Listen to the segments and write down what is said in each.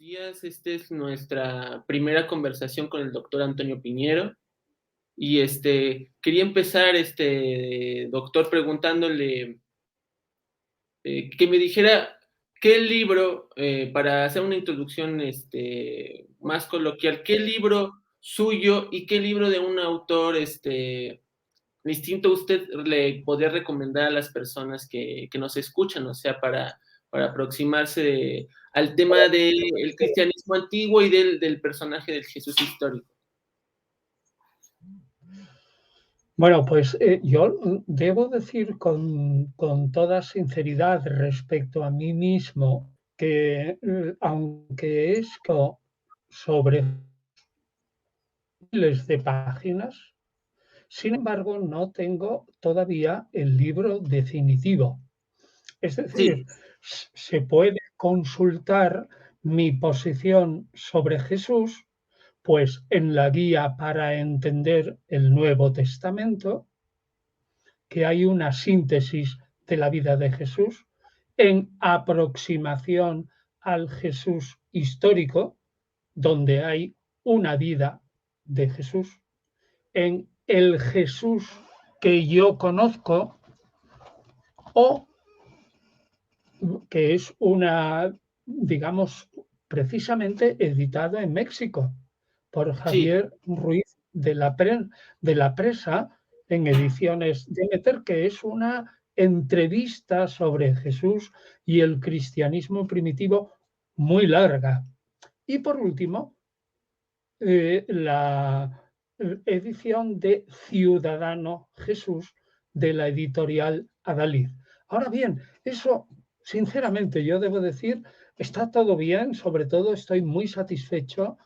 días. Esta es nuestra primera conversación con el doctor Antonio Piñero. Y quería empezar, doctor, preguntándole que me dijera qué libro, para hacer una introducción más coloquial, qué libro suyo y qué libro de un autor distinto usted le podría recomendar a las personas que nos escuchan, o sea, para aproximarse al tema del cristianismo antiguo y del personaje del Jesús histórico. Bueno, pues yo debo decir con toda sinceridad respecto a mí mismo que aunque he escrito sobre miles de páginas, sin embargo no tengo todavía el libro definitivo. Es decir, Sí, se puede consultar mi posición sobre Jesús, pues en la guía para entender el Nuevo Testamento, que hay una síntesis de la vida de Jesús, en aproximación al Jesús histórico, donde hay una vida de Jesús, en el Jesús que yo conozco, o que es una, digamos, precisamente editado en México por sí, Javier Ruiz de la Presa en ediciones Demeter, que es una entrevista sobre Jesús y el cristianismo primitivo muy larga. Y por último, la edición de Ciudadano Jesús de la editorial Adalid. Ahora bien, eso, sinceramente, yo debo decir, está todo bien, sobre todo estoy muy satisfecho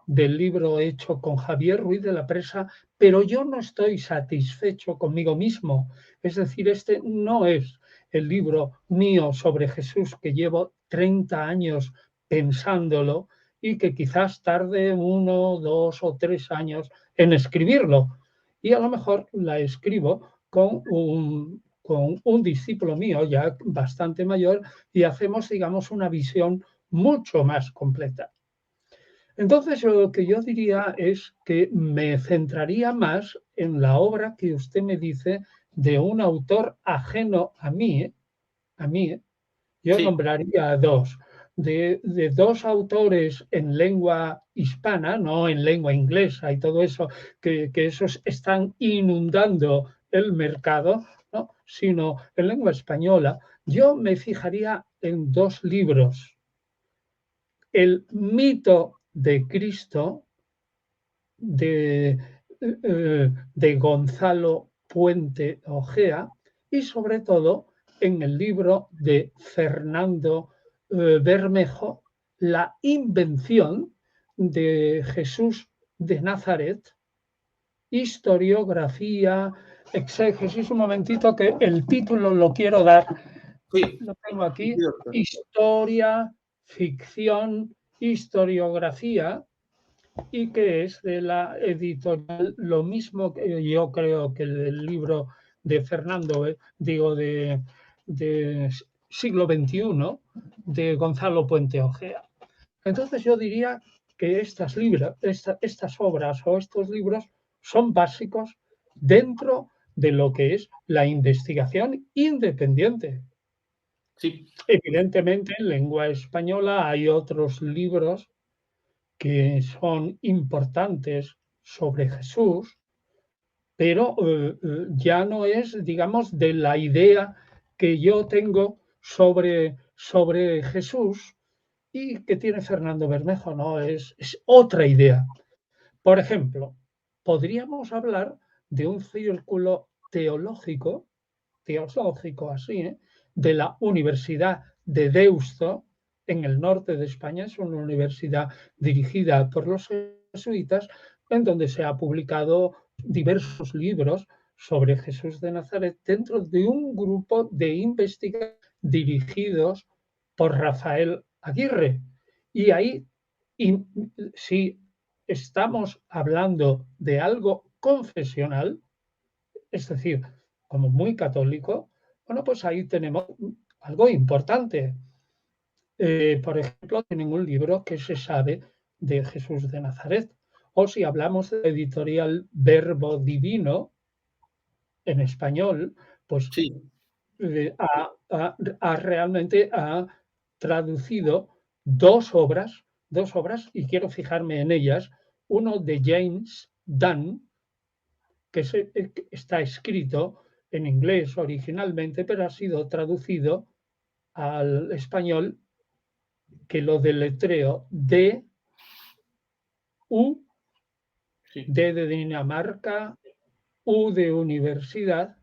del libro hecho con Javier Ruiz de la Presa, pero yo no estoy satisfecho conmigo mismo. Es decir, este no es el libro mío sobre Jesús que llevo 30 años pensándolo y que quizás tarde 1, 2 o 3 años en escribirlo. Y a lo mejor la escribo con un discípulo mío ya bastante mayor y hacemos, digamos, una visión mucho más completa. Entonces, lo que yo diría es que me centraría más en la obra que usted me dice de un autor ajeno a mí, a mí. Yo sí. nombraría a dos, de dos autores en lengua hispana, no en lengua inglesa y todo eso, que esos están inundando el mercado, ¿no? Sino en lengua española. Yo me fijaría en dos libros. El mito de Cristo de, de Gonzalo Puente Ojea y sobre todo en el libro de Fernando Bermejo, La invención de Jesús de Nazaret, historiografía, exégesis. Un momentito que el título lo quiero dar, Sí, lo tengo sí, aquí, doctor. historia, ficción, historiografía, y que es de la editorial, lo mismo que yo creo que el libro de Fernando, digo, de siglo XXI, de Gonzalo Puente Ojea. Entonces yo diría que estas obras o estos libros son básicos dentro de lo que es la investigación independiente. Sí, Evidentemente, en lengua española hay otros libros que son importantes sobre Jesús, pero ya no es, digamos, de la idea que yo tengo sobre Jesús y que tiene Fernando Bermejo, no, es otra idea. Por ejemplo, podríamos hablar de un círculo teológico así, de la Universidad de Deusto, en el norte de España. Es una universidad dirigida por los jesuitas, en donde se ha publicado diversos libros sobre Jesús de Nazaret dentro de un grupo de investigadores dirigidos por Rafael Aguirre. Y ahí, y, si estamos hablando de algo confesional, es decir, como muy católico, bueno, pues ahí tenemos algo importante. por ejemplo, tienen un libro que se sabe de Jesús de Nazaret. O si hablamos de la editorial Verbo Divino, en español, pues Sí, realmente ha traducido dos obras, y quiero fijarme en ellas. Uno de James Dunn, que está escrito en inglés originalmente, pero ha sido traducido al español, que lo deletreo D-U, sí. D de Dinamarca, U de universidad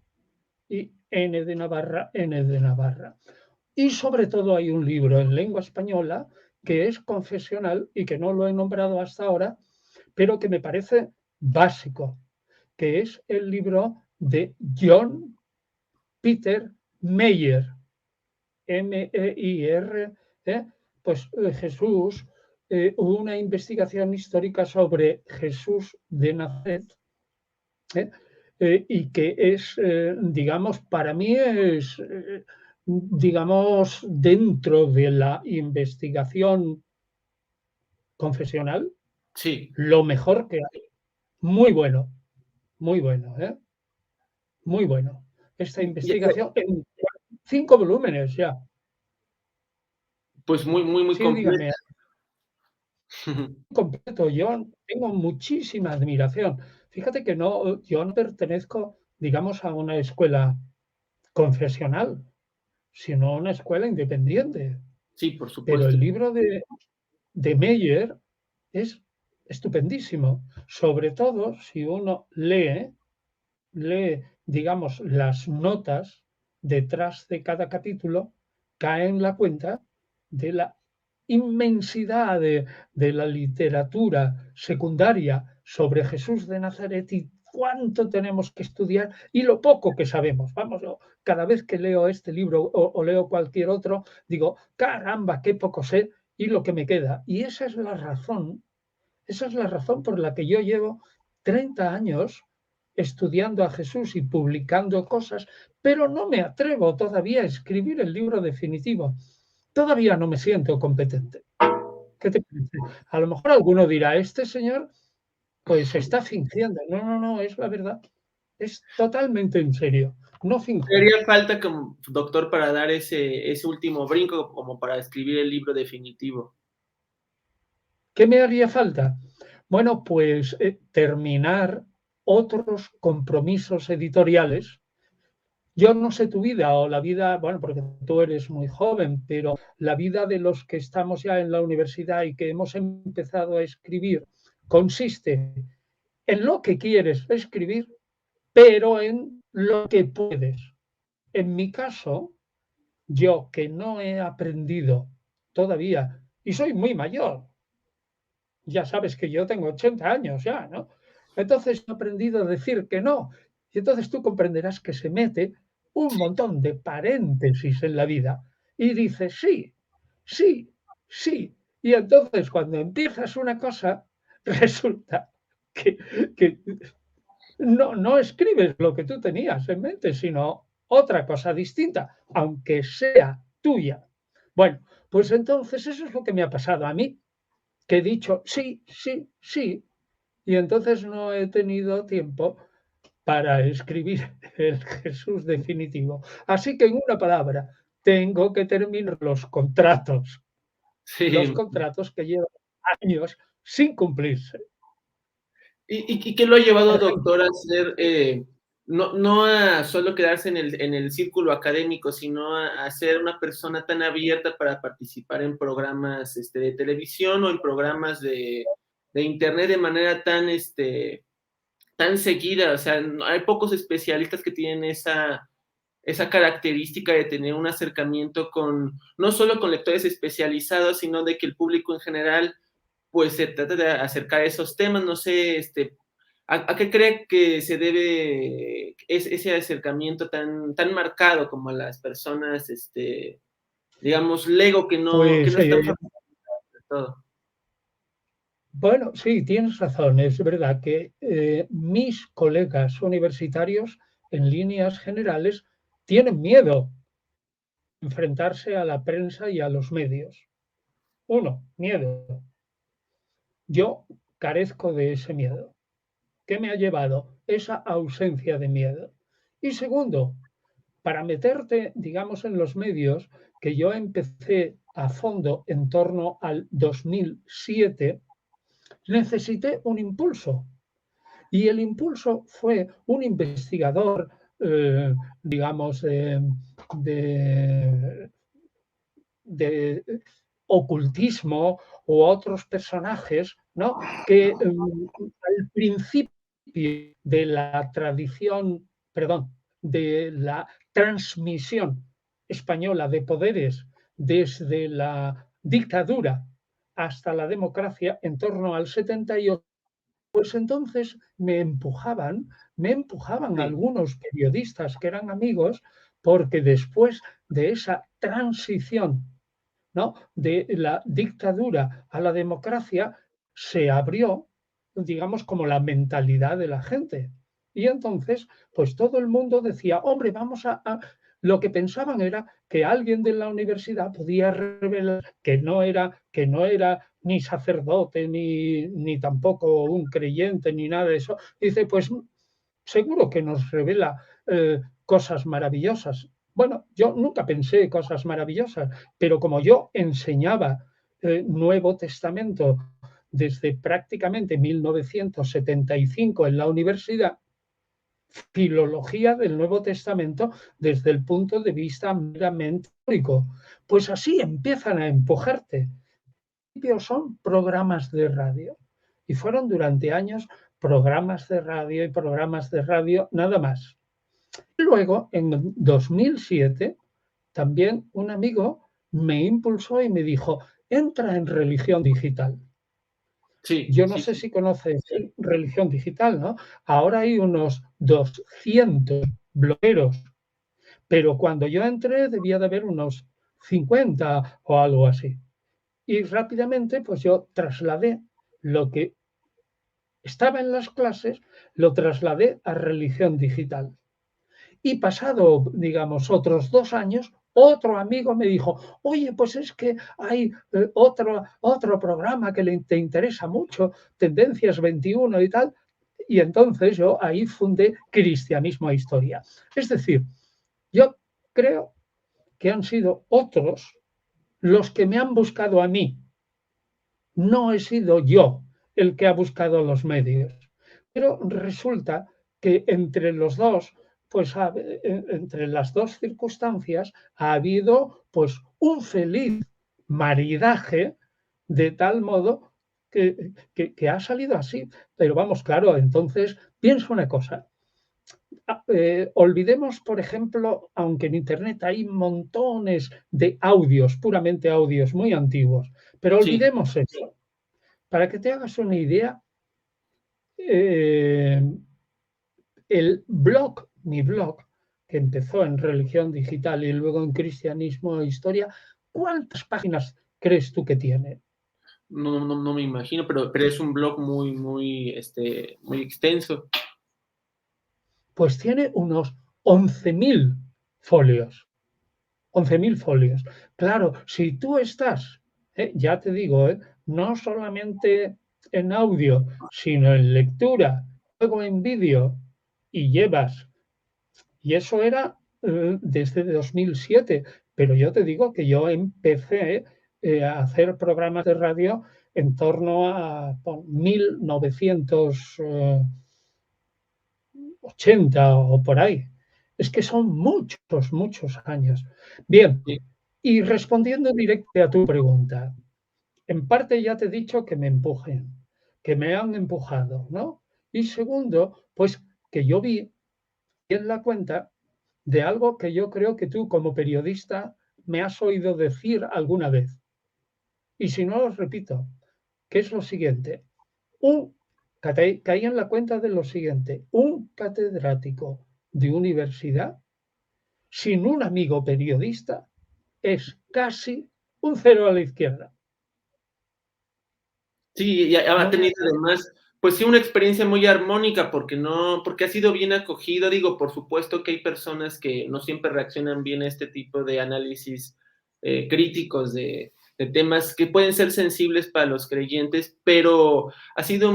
y N de Navarra, N de Navarra. Y sobre todo hay un libro en lengua española que es confesional y que no lo he nombrado hasta ahora, pero que me parece básico, que es el libro de John Peter Meyer, M-E-I-R, pues Jesús, una investigación histórica sobre Jesús de Nazaret, y que es, digamos, para mí es, digamos, dentro de la investigación confesional, Sí. lo mejor que hay. Muy bueno, ¿eh? Muy bueno. Esta investigación en 5 volúmenes ya. Pues muy, muy, muy Sí, dígame, completa. completo. Yo tengo muchísima admiración. Fíjate que no, yo no pertenezco, digamos, a una escuela confesional, sino a una escuela independiente. Sí, por Pero supuesto. el libro de Meyer es estupendísimo, sobre todo si uno lee, digamos, las notas detrás de cada capítulo, cae en la cuenta de la inmensidad de la literatura secundaria sobre Jesús de Nazaret y cuánto tenemos que estudiar y lo poco que sabemos. Vamos, cada vez que leo este libro o leo cualquier otro, digo, caramba, qué poco sé y lo que me queda. Y esa es la razón por la que yo llevo 30 años estudiando a Jesús y publicando cosas, pero no me atrevo todavía a escribir el libro definitivo. Todavía no me siento competente. ¿Qué te parece? A lo mejor alguno dirá, este señor pues está fingiendo. No, no, no, es la verdad. Es totalmente en serio. No ¿Qué finjo. haría falta como doctor para dar ese último brinco como para escribir el libro definitivo? ¿Qué me haría falta? Bueno, pues terminar otros compromisos editoriales. Yo no sé tu vida o la vida, bueno, porque tú eres muy joven, pero la vida de los que estamos ya en la universidad y que hemos empezado a escribir consiste en lo que quieres escribir, pero en lo que puedes. En mi caso, yo que no he aprendido todavía, y soy muy mayor, ya sabes que yo tengo 80 años ya, ¿no? Entonces he aprendido a decir que no. Y entonces tú comprenderás que se mete un montón de paréntesis en la vida y dices sí, sí, sí. Y entonces cuando empiezas una cosa, resulta que, que no escribes lo que tú tenías en mente, sino otra cosa distinta, aunque sea tuya. Bueno, pues entonces eso es lo que me ha pasado a mí, que he dicho sí, sí, sí, y entonces no he tenido tiempo para escribir el Jesús definitivo. Así que en una palabra, tengo que terminar los Sí. contratos que llevan años sin cumplirse. ¿Y qué lo ha llevado, Por ejemplo, doctor, a ser, no a solo quedarse en el círculo académico, sino a ser una persona tan abierta para participar en programas de televisión o en programas de internet de manera tan seguida? O sea, hay pocos especialistas que tienen esa característica de tener un acercamiento no solo con lectores especializados, sino de que el público en general pues se trata de acercar esos temas. No sé, ¿a qué cree que se debe ese acercamiento tan marcado como a las personas, digamos, lego, que pues no están familiarizadas de todo? bueno, sí, tienes razón. Es verdad que mis colegas universitarios, en líneas generales, tienen miedo enfrentarse a la prensa y a los medios. Uno, miedo. Yo carezco de ese miedo. ¿Qué me ha llevado? Esa ausencia de miedo. Y segundo, para meterte, digamos, en los medios, que yo empecé a fondo en torno al 2007, necesité un impulso. Y el impulso fue un investigador, digamos, de, de ocultismo u otros personajes, ¿no? Que al principio de la tradición, perdón, de la transmisión española de poderes desde la dictadura hasta la democracia en torno al 78, pues entonces me empujaban Sí, algunos periodistas que eran amigos, porque después de esa transición, ¿no?, de la dictadura a la democracia, se abrió, digamos, como la mentalidad de la gente. Y entonces, pues todo el mundo decía, hombre, vamos a... Lo que pensaban era que alguien de la universidad podía revelar que no era ni sacerdote, ni tampoco un creyente, ni nada de eso. Dice, pues seguro que nos revela cosas maravillosas. Bueno, yo nunca pensé cosas maravillosas, pero como yo enseñaba Nuevo Testamento desde prácticamente 1975 en la universidad, filología del Nuevo Testamento desde el punto de vista meramente histórico, pues así empiezan a empujarte. Son programas de radio y fueron durante años programas de radio y programas de radio nada más. Y luego, en 2007, también un amigo me impulsó y me dijo, entra en religión digital. sí, Yo no sí, sé sí. si conoces religión digital, ¿no? Ahora hay unos 200 blogueros, pero cuando yo entré debía de haber unos 50 o algo así. Y rápidamente, pues yo trasladé lo que estaba en las clases, lo trasladé a religión digital. Y pasado, digamos, otros 2 años, otro amigo me dijo, oye, pues es que hay otro programa que te interesa mucho, Tendencias 21 y tal. Y entonces yo ahí fundé Cristianismo e Historia. Es decir, yo creo que han sido otros los que me han buscado a mí. No he sido yo el que ha buscado los medios. Pero resulta que entre los dos, pues entre las dos circunstancias, ha habido pues un feliz maridaje de tal modo que ha salido así. Pero vamos, claro, entonces pienso una cosa. Olvidemos, por ejemplo, aunque en Internet hay montones de audios, puramente audios muy antiguos, pero Sí, olvidemos eso. Para que te hagas una idea, eh, mi blog, que empezó en religión digital y luego en cristianismo e historia, ¿cuántas páginas crees tú que tiene? no me imagino, pero es un blog muy extenso. Pues tiene unos 11.000 folios. 11.000 folios. Claro, si tú estás, ya te digo, no solamente en audio, sino en lectura, luego en vídeo, y llevas, y eso era desde 2007, pero yo te digo que yo empecé a hacer programas de radio en torno a 1980 o por ahí. Es que son muchos, muchos años. Bien, Sí, y respondiendo directamente a tu pregunta, en parte ya te he dicho que me empujen, que me han empujado, ¿no? Y segundo, pues que yo vi en la cuenta de algo que yo creo que tú como periodista me has oído decir alguna vez. Y si no, lo repito, que es lo siguiente. Un, caí en la cuenta de lo siguiente. Un catedrático de universidad sin un amigo periodista es casi un cero a la izquierda. sí, y ha No me tenido atrevo. además pues sí, una experiencia muy armónica porque ha sido bien acogido. Digo, por supuesto que hay personas que no siempre reaccionan bien a este tipo de análisis críticos de temas que pueden ser sensibles para los creyentes, pero ha sido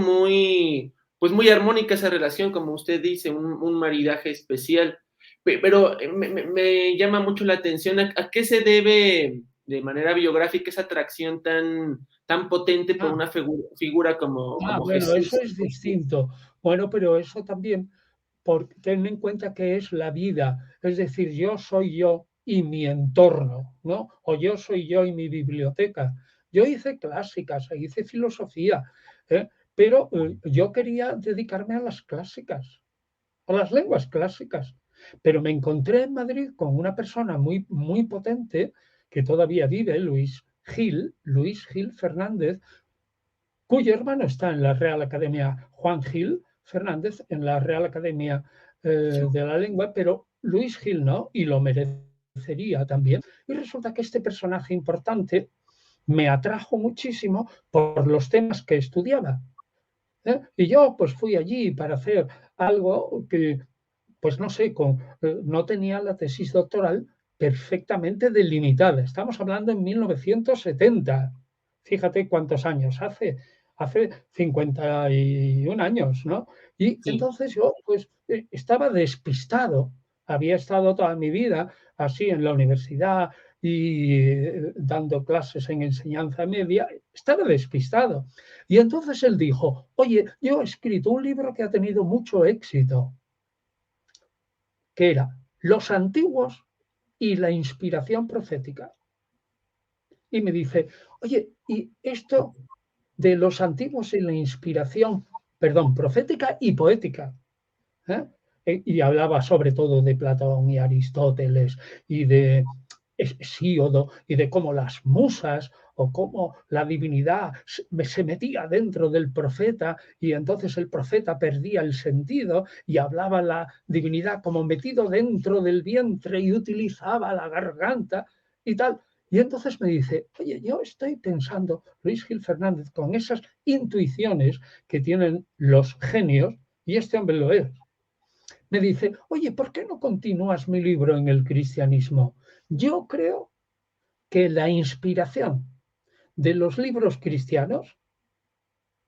pues muy armónica esa relación, como usted dice, un maridaje especial. Pero me llama mucho la atención a qué se debe de manera biográfica esa atracción tan potente por Ah, una figura como bueno, eso Jesús. es distinto. Bueno, pero eso también, ten en cuenta que es la vida, es decir, yo soy yo y mi entorno, ¿no? O yo soy yo y mi biblioteca. Yo hice clásicas, hice filosofía, ¿eh? Pero yo quería dedicarme a las clásicas, a las lenguas clásicas. Pero me encontré en Madrid con una persona muy, muy potente que todavía vive, Luis Gil Fernández, cuyo hermano está en la Real Academia, Juan Gil Fernández, en la Real Academia de la Lengua, pero Luis Gil no, y lo merecería también. Y resulta que este personaje importante me atrajo muchísimo por los temas que estudiaba. Y yo pues fui allí para hacer algo que, pues no sé, no tenía la tesis doctoral perfectamente delimitada. Estamos hablando en 1970. Fíjate cuántos años hace 51 años, ¿no? Y Sí, entonces yo pues estaba despistado. Había estado toda mi vida así en la universidad y dando clases en enseñanza media, estaba despistado. Y entonces él dijo, oye, yo he escrito un libro que ha tenido mucho éxito, que era Los antiguos y la inspiración profética. Y me dice, oye, ¿y esto de los antiguos y la inspiración, perdón, profética y poética? ¿Eh? Y hablaba sobre todo de Platón y Aristóteles y de Hesíodo y de cómo las musas o cómo la divinidad se metía dentro del profeta y entonces el profeta perdía el sentido y hablaba la divinidad como metido dentro del vientre y utilizaba la garganta y tal. Y entonces me dice, oye, yo estoy pensando, Luis Gil Fernández, con esas intuiciones que tienen los genios, y este hombre lo es, me dice, oye, ¿por qué no continúas mi libro en el cristianismo? Yo creo que la inspiración de los libros cristianos,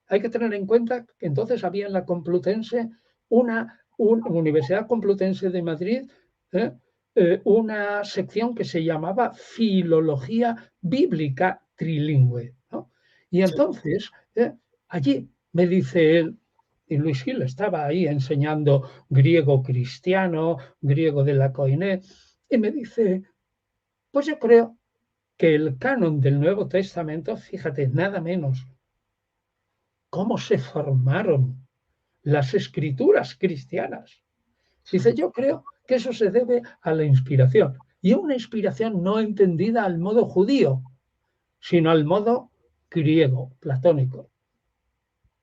hay que tener en cuenta que entonces había en la Complutense una Universidad Complutense de Madrid, ¿eh? Una sección que se llamaba Filología Bíblica Trilingüe, ¿no? Y sí. entonces, allí me dice él, y Luis Gil estaba ahí enseñando griego cristiano, griego de la Koiné, y me dice, pues yo creo que el canon del Nuevo Testamento, fíjate, nada menos, cómo se formaron las escrituras cristianas. Dice, yo creo que eso se debe a la inspiración, y una inspiración no entendida al modo judío, sino al modo griego, platónico.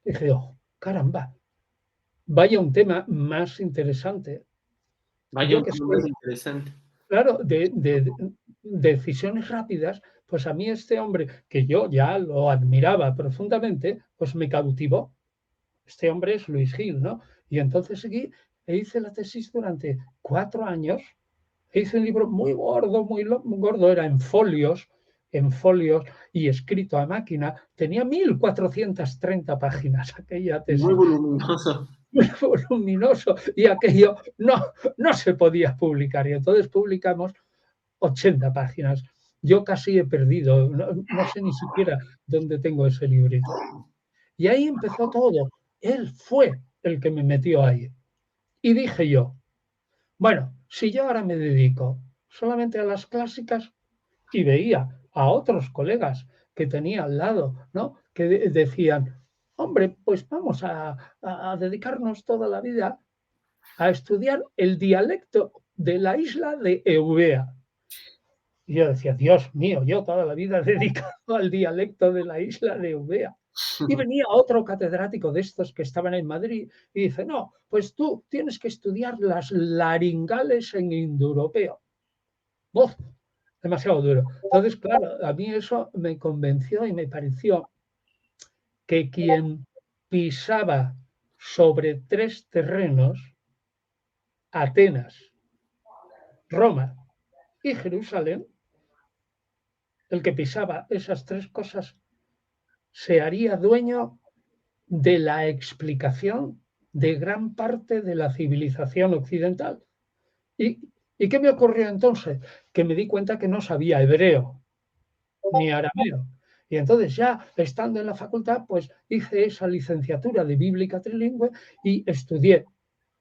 Dije, oh, caramba, vaya un tema más interesante. Vaya Yo un que tema más soy, interesante. claro, de decisiones rápidas, pues a mí este hombre, que yo ya lo admiraba profundamente, pues me cautivó. Este hombre es Luis Gil, ¿no? Y entonces seguí e hice la tesis durante 4 años. E hice un libro muy gordo, muy gordo, era en folios y escrito a máquina. Tenía 1430 páginas aquella Muy tesis, voluminoso. muy voluminoso, y aquello no se podía publicar. Y entonces publicamos 80 páginas. Yo casi he perdido, no sé ni siquiera dónde tengo ese librito. Y ahí empezó todo. Él fue el que me metió ahí. Y dije yo, bueno, si yo ahora me dedico solamente a las clásicas y veía a otros colegas que tenía al lado, ¿no? Que decían, hombre, pues vamos a dedicarnos toda la vida a estudiar el dialecto de la isla de Eubea. Y yo decía, Dios mío, yo toda la vida dedicado al dialecto de la isla de Eubea. Y venía otro catedrático de estos que estaban en Madrid y dice, no, pues tú tienes que estudiar las laringales en indoeuropeo. ¡Uf! Demasiado duro. Entonces, claro, a mí eso me convenció y me pareció que quien pisaba sobre 3 terrenos, Atenas, Roma y Jerusalén. El que pisaba esas 3 cosas se haría dueño de la explicación de gran parte de la civilización occidental. ¿Y, ¿Y qué me ocurrió entonces? Que me di cuenta que no sabía hebreo ni arameo. Y entonces ya estando en la facultad, pues hice esa licenciatura de bíblica trilingüe y estudié.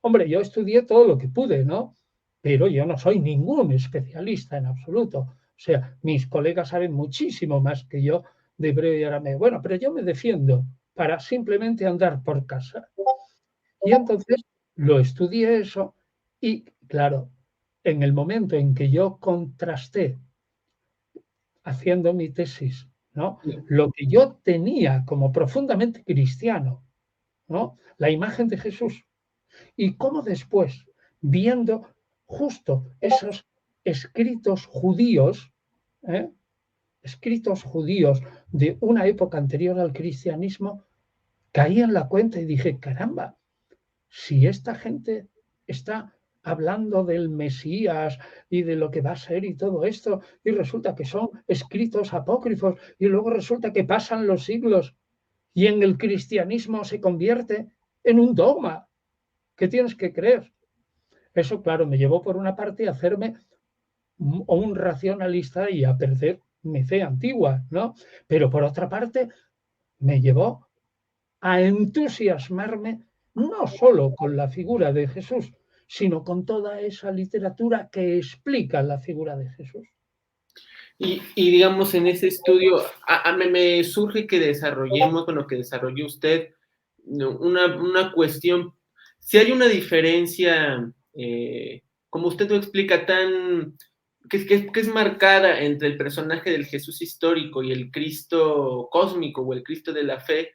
Hombre, yo estudié todo lo que pude, ¿no? Pero yo no soy ningún especialista en absoluto. O sea, mis colegas saben muchísimo más que yo de hebreo y arameo. Bueno, pero yo me defiendo para simplemente andar por casa. Y entonces lo estudié eso y, claro, en el momento en que yo contrasté haciendo mi tesis, ¿no? Lo que yo tenía como profundamente cristiano, ¿no? La imagen de Jesús. Y cómo después, viendo justo esos escritos judíos, ¿eh? Escritos judíos de una época anterior al cristianismo, caí en la cuenta y dije, caramba, si esta gente está hablando del Mesías y de lo que va a ser y todo esto, y resulta que son escritos apócrifos, y luego resulta que pasan los siglos y en el cristianismo se convierte en un dogma que tienes que creer. Eso, claro, me llevó por una parte a hacerme un racionalista y a perder mi fe antigua, ¿no? Pero por otra parte, me llevó a entusiasmarme no solo con la figura de Jesús, sino con toda esa literatura que explica la figura de Jesús. Y digamos, en ese estudio, me surge que desarrollemos, con lo que desarrolló usted, una cuestión, si hay una diferencia, como usted lo explica, que es marcada entre el personaje del Jesús histórico y el Cristo cósmico o el Cristo de la fe,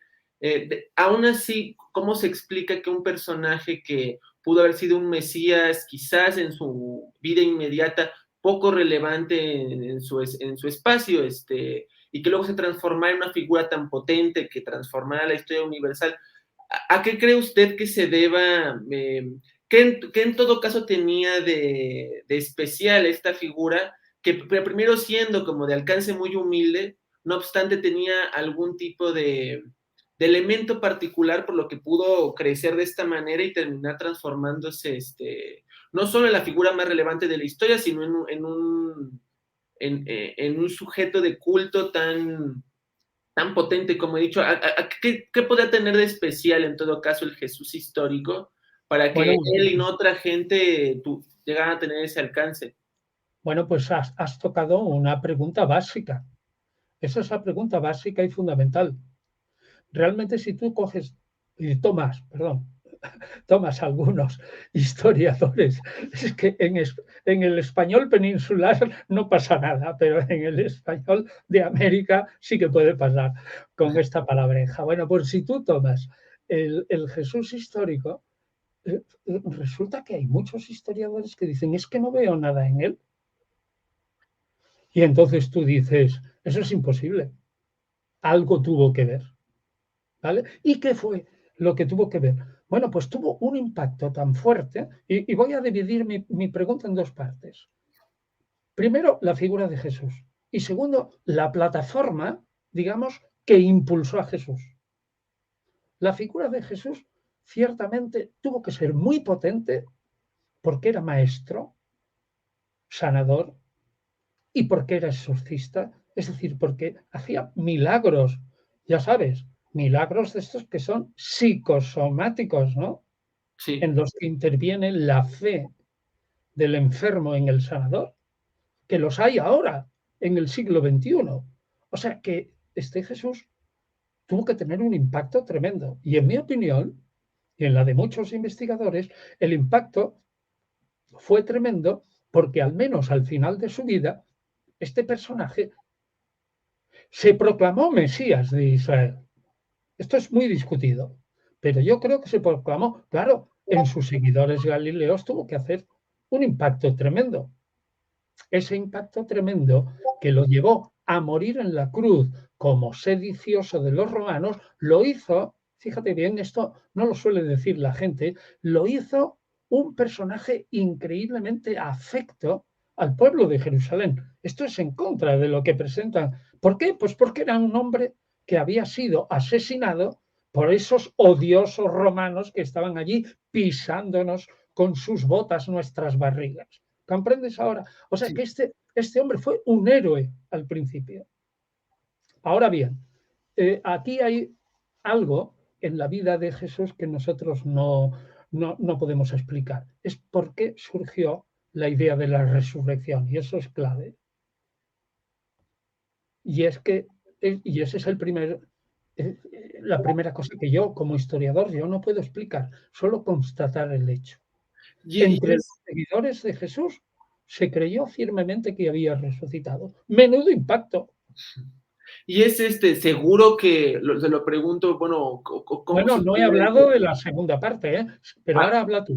aún así, ¿cómo se explica que un personaje que pudo haber sido un Mesías quizás en su vida inmediata, poco relevante en su espacio, y que luego se transformara en una figura tan potente que transformara la historia universal? ¿A qué cree usted que se deba, qué en todo caso tenía de especial esta figura, que primero siendo como de alcance muy humilde, no obstante tenía algún tipo de elemento particular por lo que pudo crecer de esta manera y terminar transformándose, no solo en la figura más relevante de la historia, sino en un sujeto de culto tan potente como he dicho? ¿Qué podría tener de especial en todo caso el Jesús histórico para que Bueno, él y no otra gente llegaran a tener ese alcance? bueno, pues has tocado una pregunta básica. Esa es la pregunta básica y fundamental. Realmente, si tú coges y tomas algunos historiadores, es que en el español peninsular no pasa nada, pero en el español de América sí que puede pasar con esta palabreja. Bueno, pues si tú tomas el Jesús histórico, resulta que hay muchos historiadores que dicen, es que no veo nada en él. Y entonces tú dices, eso es imposible, algo tuvo que ver. ¿Vale? ¿Y qué fue lo que tuvo que ver? Bueno, pues tuvo un impacto tan fuerte, y voy a dividir mi pregunta en dos partes. Primero, la figura de Jesús. Y segundo, la plataforma, digamos, que impulsó a Jesús. La figura de Jesús ciertamente tuvo que ser muy potente porque era maestro, sanador, y porque era exorcista, es decir, porque hacía milagros, ya sabes, milagros de estos que son psicosomáticos, ¿no? Sí. En los que interviene la fe del enfermo en el sanador, que los hay ahora, en el siglo XXI. O sea que este Jesús tuvo que tener un impacto tremendo. Y en mi opinión, y en la de muchos investigadores, el impacto fue tremendo porque al menos al final de su vida, este personaje se proclamó Mesías de Israel. Esto es muy discutido, pero yo creo que se proclamó, claro, en sus seguidores galileos tuvo que hacer un impacto tremendo. Ese impacto tremendo que lo llevó a morir en la cruz como sedicioso de los romanos, lo hizo fíjate bien, esto no lo suele decir la gente, lo hizo un personaje increíblemente afecto al pueblo de Jerusalén. Esto es en contra de lo que presentan. ¿Por qué? Pues porque era un hombre que había sido asesinado por esos odiosos romanos que estaban allí pisándonos con sus botas nuestras barrigas. ¿Comprendes ahora? O sea que Sí. este hombre fue un héroe al principio. Ahora bien, aquí hay algo en la vida de Jesús que nosotros no podemos explicar. Es por qué surgió la idea de la resurrección, y eso es clave. Y es que, y ese es la primera cosa que yo, como historiador, yo no puedo explicar, solo constatar el hecho. Y Entre los es, seguidores de Jesús se creyó firmemente que había resucitado. Menudo impacto. y es seguro que, se lo pregunto, bueno, ¿cómo Bueno, no he sucede? hablado de la segunda parte, ¿eh? Pero Ah, ahora habla tú.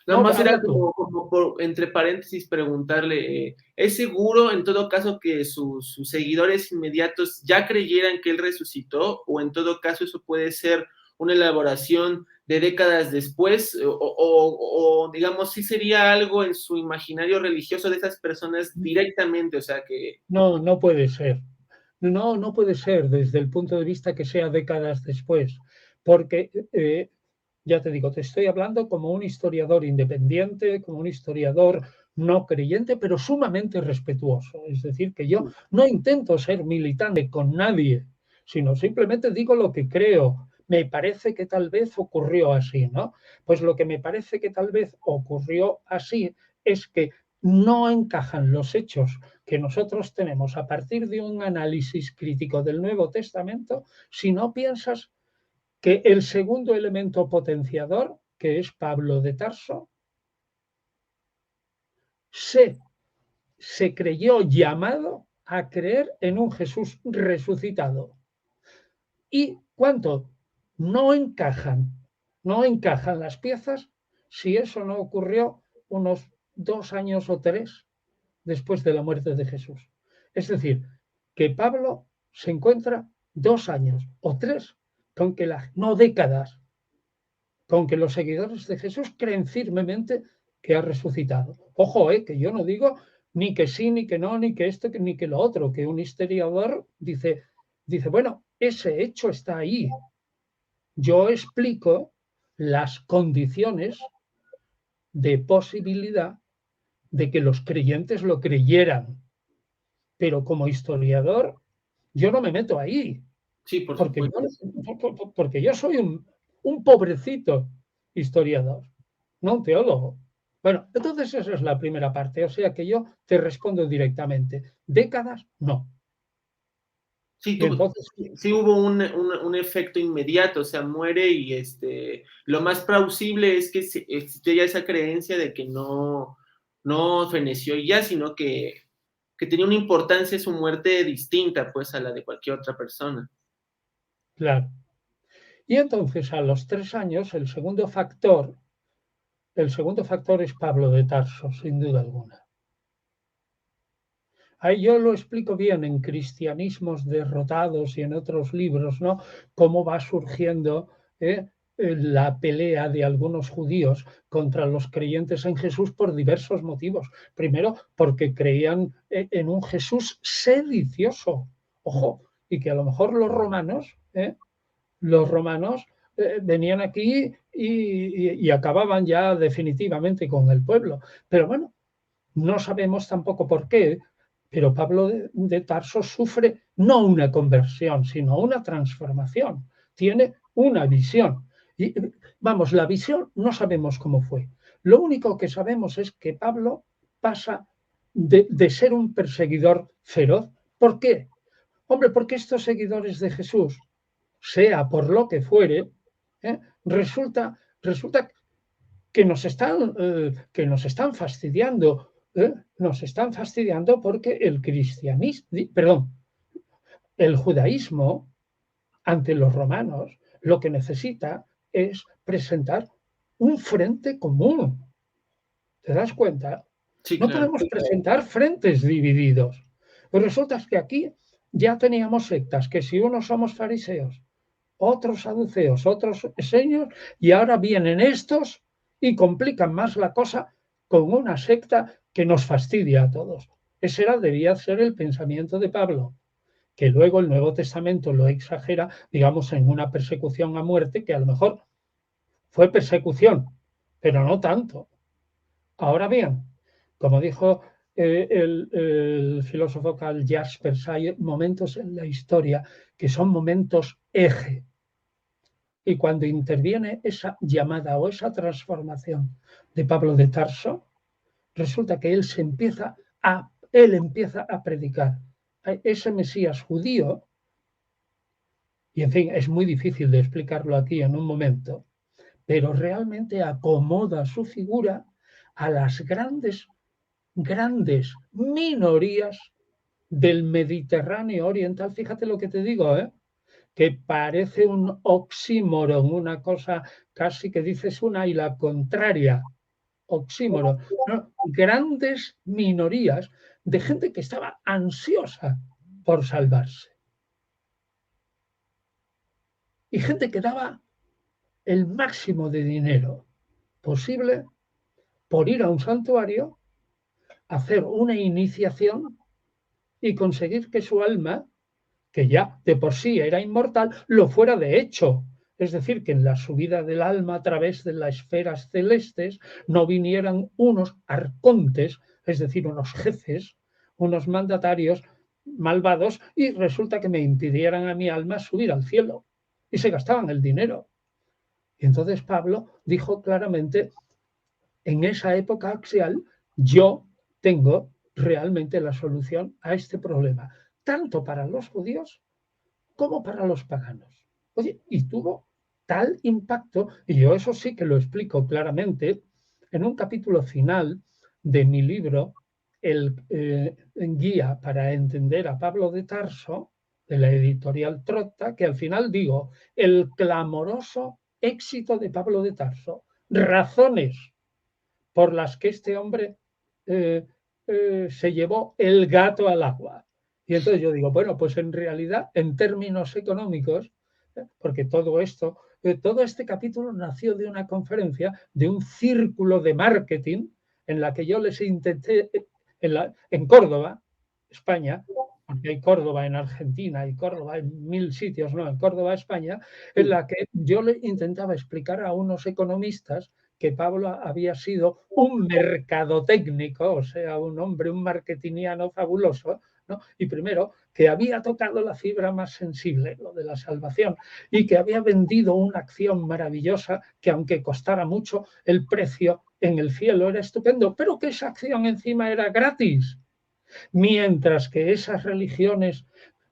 nada No, más era habla tú. como por, entre paréntesis, preguntarle, ¿es seguro en todo caso que sus seguidores inmediatos ya creyeran que él resucitó? ¿O en todo caso eso puede ser una elaboración de décadas después? O digamos, sí sería algo en su imaginario religioso de esas personas directamente, o sea que... No, no puede ser. No puede ser desde el punto de vista que sea décadas después, porque ya te digo, te estoy hablando como un historiador independiente, como un historiador no creyente, pero sumamente respetuoso. Es decir, que yo no intento ser militante con nadie, sino simplemente digo lo que creo. Me parece que tal vez ocurrió así, ¿no? Pues lo que me parece que tal vez ocurrió así es que no encajan los hechos que nosotros tenemos a partir de un análisis crítico del Nuevo Testamento si no piensas que el segundo elemento potenciador, que es Pablo de Tarso, se, se creyó llamado a creer en un Jesús resucitado. ¿Y cuánto? No encajan, no encajan las piezas si eso no ocurrió unos 2 años o 3 después de la muerte de Jesús. Es decir, que Pablo se encuentra 2 años o 3 con que no décadas, con que los seguidores de Jesús creen firmemente que ha resucitado. Ojo, que yo no digo ni que sí, ni que no, ni que esto, ni que lo otro, que un historiador dice, bueno, ese hecho está ahí. Yo explico las condiciones de posibilidad de que los creyentes lo creyeran, pero como historiador yo no me meto ahí, Sí, por porque supuesto. yo, porque yo soy un pobrecito historiador, no un teólogo. Bueno, entonces esa es la primera parte, o sea que yo te respondo directamente. Décadas, no. Sí, Y entonces, sí hubo un efecto inmediato, o sea, muere y lo más plausible es que existía ya esa creencia de que no feneció ya, sino que tenía una importancia su muerte distinta pues a la de cualquier otra persona. claro. Y entonces a los 3 años, el segundo factor es Pablo de Tarso, sin duda alguna. Ahí yo lo explico bien en Cristianismos derrotados y en otros libros, ¿no? Cómo va surgiendo la pelea de algunos judíos contra los creyentes en Jesús por diversos motivos. Primero, porque creían en un Jesús sedicioso, ojo, y que a lo mejor los romanos venían aquí y acababan ya definitivamente con el pueblo. Pero bueno, no sabemos tampoco por qué, pero Pablo de Tarso sufre no una conversión, sino una transformación. Tiene una visión. Y vamos, la visión no sabemos cómo fue. Lo único que sabemos es que Pablo pasa de ser un perseguidor feroz. ¿Por qué? Hombre, porque estos seguidores de Jesús, sea por lo que fuere, resulta que nos están fastidiando, nos están fastidiando porque el judaísmo ante los romanos lo que necesita es presentar un frente común. ¿Te das cuenta? Sí, No claro. podemos presentar frentes divididos. Pues resulta que aquí ya teníamos sectas, que si unos somos fariseos, otros saduceos, otros esenios, y ahora vienen estos y complican más la cosa con una secta que nos fastidia a todos. Ese debía ser el pensamiento de Pablo, que luego el Nuevo Testamento lo exagera, digamos, en una persecución a muerte, que a lo mejor fue persecución, pero no tanto. Ahora bien, como dijo el filósofo Karl Jaspers, hay momentos en la historia que son momentos eje. Y cuando interviene esa llamada o esa transformación de Pablo de Tarso, resulta que él empieza a predicar a ese Mesías judío, y en fin, es muy difícil de explicarlo aquí en un momento, pero realmente acomoda su figura a las grandes minorías del Mediterráneo oriental. Fíjate lo que te digo, que parece un oxímoron, una cosa casi que dices una y la contraria. Oxímoron, ¿no? Grandes minorías de gente que estaba ansiosa por salvarse. Y gente que daba el máximo de dinero posible por ir a un santuario, hacer una iniciación y conseguir que su alma, que ya de por sí era inmortal, lo fuera de hecho. Es decir, que en la subida del alma a través de las esferas celestes no vinieran unos arcontes, es decir, unos jefes, unos mandatarios malvados, y resulta que me impidieran a mi alma subir al cielo. Y se gastaban el dinero. Y entonces Pablo dijo claramente, en esa época axial, yo tengo realmente la solución a este problema, tanto para los judíos como para los paganos. Oye, y tuvo tal impacto, y yo eso sí que lo explico claramente, en un capítulo final de mi libro, el guía para entender a Pablo de Tarso, de la editorial Trotta, que al final digo, el clamoroso éxito de Pablo de Tarso, razones por las que este hombre eh, se llevó el gato al agua. Y entonces yo digo, bueno, pues en realidad, en términos económicos, porque todo esto, todo este capítulo nació de una conferencia, de un círculo de marketing en la que yo les intenté, en Córdoba, España, porque hay Córdoba en Argentina y Córdoba en 1000 sitios, no, en Córdoba, España, en la que yo le intentaba explicar a unos economistas que Pablo había sido un mercadotécnico, o sea, un hombre, un marketingiano fabuloso, ¿no? Y primero, que había tocado la fibra más sensible, lo de la salvación, y que había vendido una acción maravillosa que aunque costara mucho, el precio en el cielo era estupendo, pero que esa acción encima era gratis. Mientras que esas religiones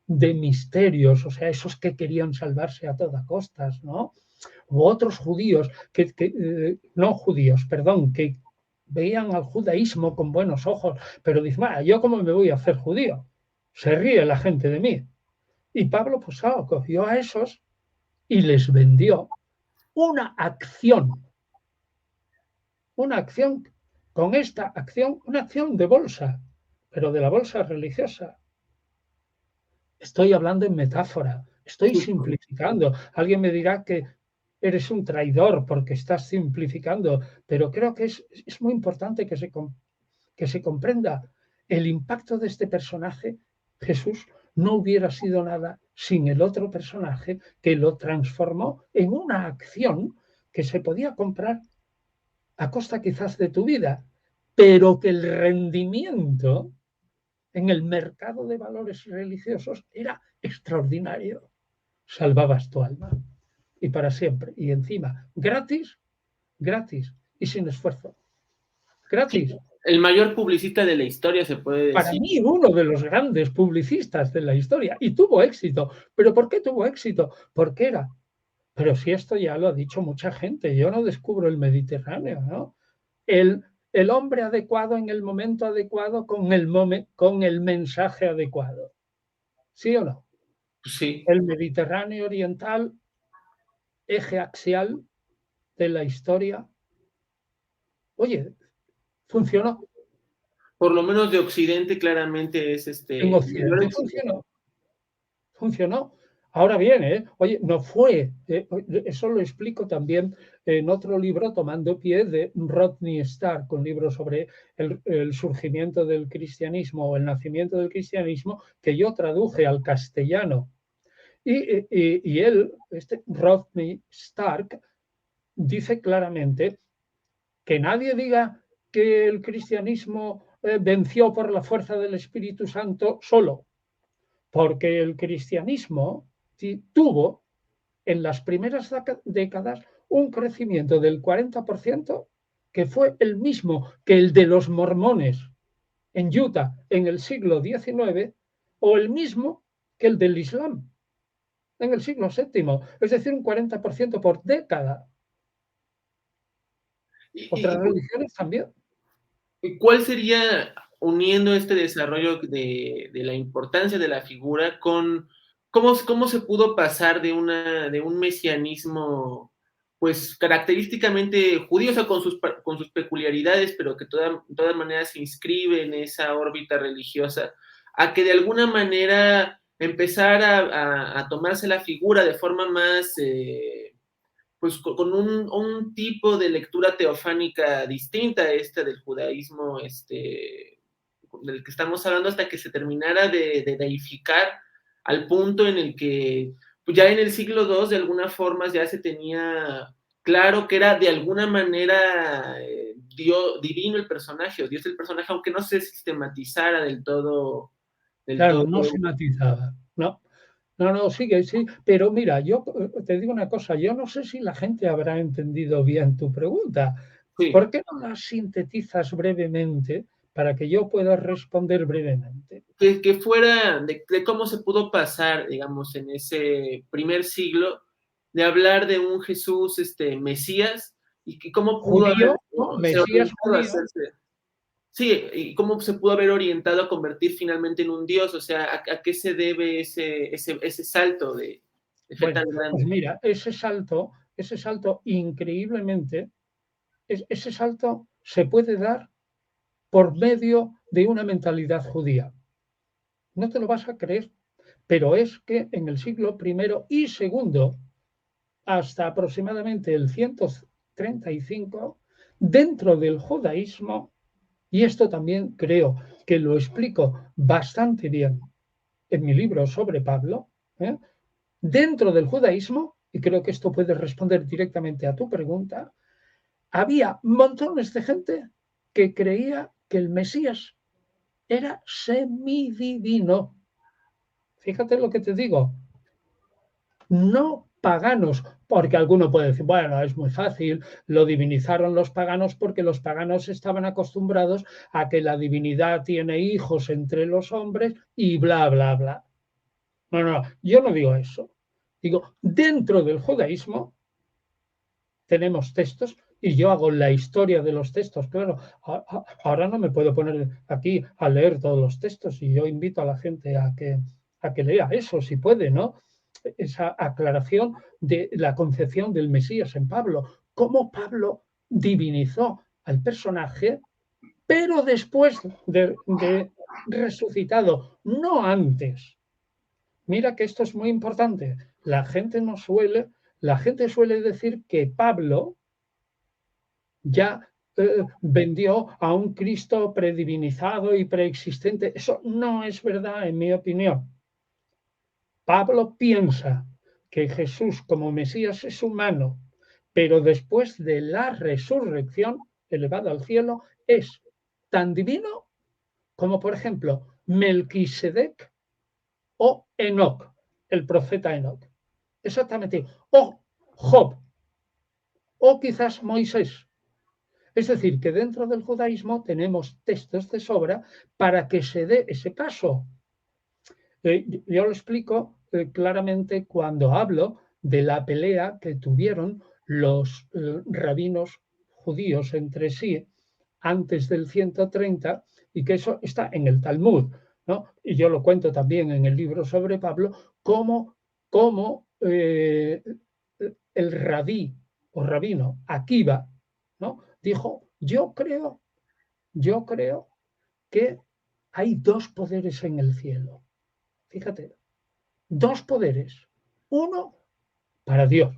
de misterios, o sea, esos que querían salvarse a toda costa, ¿no? U otros judíos, no judíos, perdón, que veían al judaísmo con buenos ojos, pero dicen, ¿yo cómo me voy a hacer judío? Se ríe la gente de mí. Y Pablo, pues cogió a esos y les vendió una acción, con esta acción, una acción de bolsa, pero de la bolsa religiosa. Estoy hablando en metáfora, estoy simplificando. Alguien me dirá que eres un traidor porque estás simplificando, pero creo que es muy importante que se comprenda el impacto de este personaje. Jesús no hubiera sido nada sin el otro personaje que lo transformó en una acción que se podía comprar a costa quizás de tu vida, pero que el rendimiento en el mercado de valores religiosos era extraordinario. Salvabas tu alma y para siempre. Y encima, gratis, gratis y sin esfuerzo. Gratis. Sí, el mayor publicista de la historia, se puede Para decir. mí, uno de los grandes publicistas de la historia. Y tuvo éxito. ¿Pero por qué tuvo éxito? Porque era. Pero si esto ya lo ha dicho mucha gente, yo no descubro el Mediterráneo, ¿no? El hombre adecuado en el momento adecuado con el mensaje adecuado. ¿Sí o no? Sí. El Mediterráneo oriental, eje axial de la historia. Oye, funcionó. Por lo menos de Occidente claramente es En mayor Occidente éxito. funcionó. Ahora bien, oye, no fue, eso lo explico también en otro libro, Tomando pie, de Rodney Stark, un libro sobre el surgimiento del cristianismo o el nacimiento del cristianismo, que yo traduje al castellano. Y él, Rodney Stark, dice claramente que nadie diga que el cristianismo venció por la fuerza del Espíritu Santo solo, porque el cristianismo tuvo en las primeras décadas un crecimiento del 40%, que fue el mismo que el de los mormones en Utah en el siglo XIX, o el mismo que el del Islam en el siglo VII, es decir, un 40% por década. ¿Y, Otras y religiones también. cuál sería, uniendo este desarrollo de la importancia de la figura con cómo se pudo pasar de un mesianismo, pues característicamente judío, o sea, con sus peculiaridades, pero que de todas maneras se inscribe en esa órbita religiosa, a que de alguna manera empezara a tomarse la figura de forma más pues con un tipo de lectura teofánica distinta a esta del judaísmo, del que estamos hablando, hasta que se terminara de deificar al punto en el que pues ya en el siglo II de alguna forma ya se tenía claro que era de alguna manera divino el personaje, o Dios el personaje, aunque no se sistematizara del todo. Del Claro, todo. no se matizaba, ¿no? No, no, sigue, sí, pero mira, yo te digo una cosa, yo no sé si la gente habrá entendido bien tu pregunta. Sí. ¿Por qué no la sintetizas brevemente para que yo pueda responder brevemente? Que fuera de cómo se pudo pasar, digamos, en ese primer siglo, de hablar de un Jesús Mesías, y que cómo pudo haber Judío, ¿no? ser Mesías orientado a judío. hacerse. Sí, y cómo se pudo haber orientado a convertir finalmente en un Dios, o sea, a qué se debe ese salto de fe Bueno, tan pues grande. mira, ese salto increíblemente, ese salto se puede dar por medio de una mentalidad judía. No te lo vas a creer, pero es que en el siglo primero y segundo, hasta aproximadamente el 135, dentro del judaísmo, y esto también creo que lo explico bastante bien en mi libro sobre Pablo, ¿eh? Dentro del judaísmo, y creo que esto puede responder directamente a tu pregunta, había montones de gente que creía que el Mesías era semidivino. Fíjate lo que te digo, no paganos, porque alguno puede decir, bueno, es muy fácil, lo divinizaron los paganos porque los paganos estaban acostumbrados a que la divinidad tiene hijos entre los hombres y bla, bla, bla. No, no, yo no digo eso. Digo, dentro del judaísmo tenemos textos y yo hago la historia de los textos. Claro, ahora no me puedo poner aquí a leer todos los textos y yo invito a la gente a que lea eso, si puede, ¿no? Esa aclaración de la concepción del Mesías en Pablo, cómo Pablo divinizó al personaje, pero después de resucitado, no antes. Mira que esto es muy importante. La gente suele decir que Pablo ya vendió a un Cristo predivinizado y preexistente. Eso no es verdad, en mi opinión. Pablo piensa que Jesús como Mesías es humano, pero después de la resurrección, elevado al cielo, es tan divino como, por ejemplo, Melquisedec o Enoc, el profeta Enoc. Exactamente. O Job, o quizás Moisés. Es decir, que dentro del judaísmo tenemos textos de sobra para que se dé ese paso. Yo lo explico claramente cuando hablo de la pelea que tuvieron los rabinos judíos entre sí antes del 130 y que eso está en el Talmud, ¿no? Y yo lo cuento también en el libro sobre Pablo, cómo el rabí o rabino Akiva, ¿no? Dijo, yo creo que hay dos poderes en el cielo. Fíjate, dos poderes. Uno para Dios,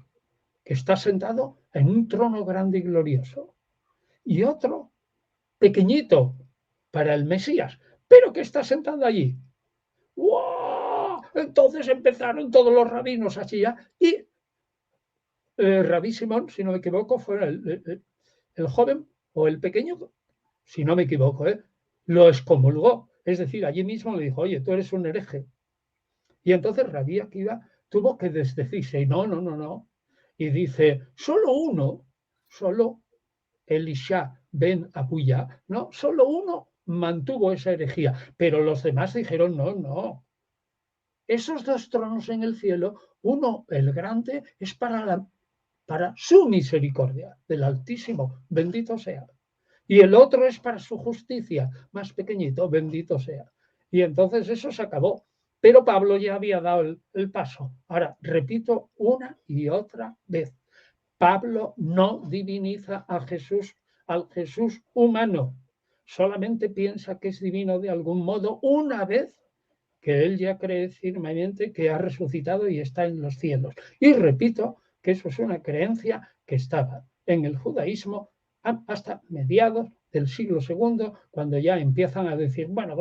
que está sentado en un trono grande y glorioso, y otro pequeñito para el Mesías, pero que está sentado allí. ¡Wow! Entonces empezaron todos los rabinos a chillar y Rabí Simón, si no me equivoco, fue el joven o el pequeño, si no me equivoco, lo excomulgó. Es decir, allí mismo le dijo, oye, tú eres un hereje. Y entonces Rabí Akiva tuvo que desdecirse, y no. Y dice, solo Elisha ben Abuya, no, solo uno mantuvo esa herejía, pero los demás dijeron, no. Esos dos tronos en el cielo, uno, el grande, es para su misericordia del Altísimo, bendito sea. Y el otro es para su justicia, más pequeñito, bendito sea. Y entonces eso se acabó. Pero Pablo ya había dado el paso. Ahora, repito una y otra vez. Pablo no diviniza a Jesús, al Jesús humano. Solamente piensa que es divino de algún modo una vez que él ya cree firmemente que ha resucitado y está en los cielos. Y repito que eso es una creencia que estaba en el judaísmo hasta mediados del siglo II, cuando ya empiezan a decir, bueno,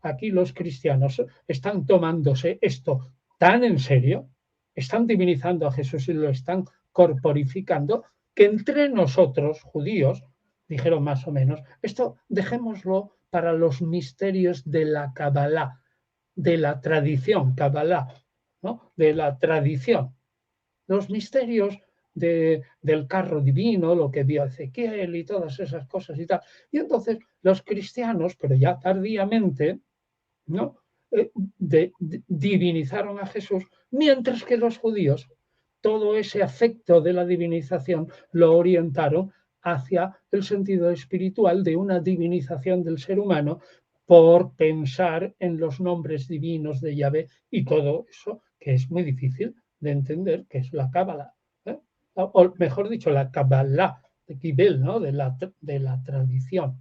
aquí los cristianos están tomándose esto tan en serio, están divinizando a Jesús y lo están corporificando, que entre nosotros, judíos, dijeron más o menos, esto dejémoslo para los misterios de la Kabbalah, de la tradición, Kabbalah, ¿no? De la tradición. Los misterios del carro divino, lo que vio Ezequiel y todas esas cosas y tal. Y entonces los cristianos, pero ya tardíamente, ¿no? Divinizaron a Jesús, mientras que los judíos todo ese afecto de la divinización lo orientaron hacia el sentido espiritual de una divinización del ser humano por pensar en los nombres divinos de Yahvé y todo eso que es muy difícil de entender, que es la Cábala, o mejor dicho, la Kabbalah de Kibel, ¿no? de la tradición.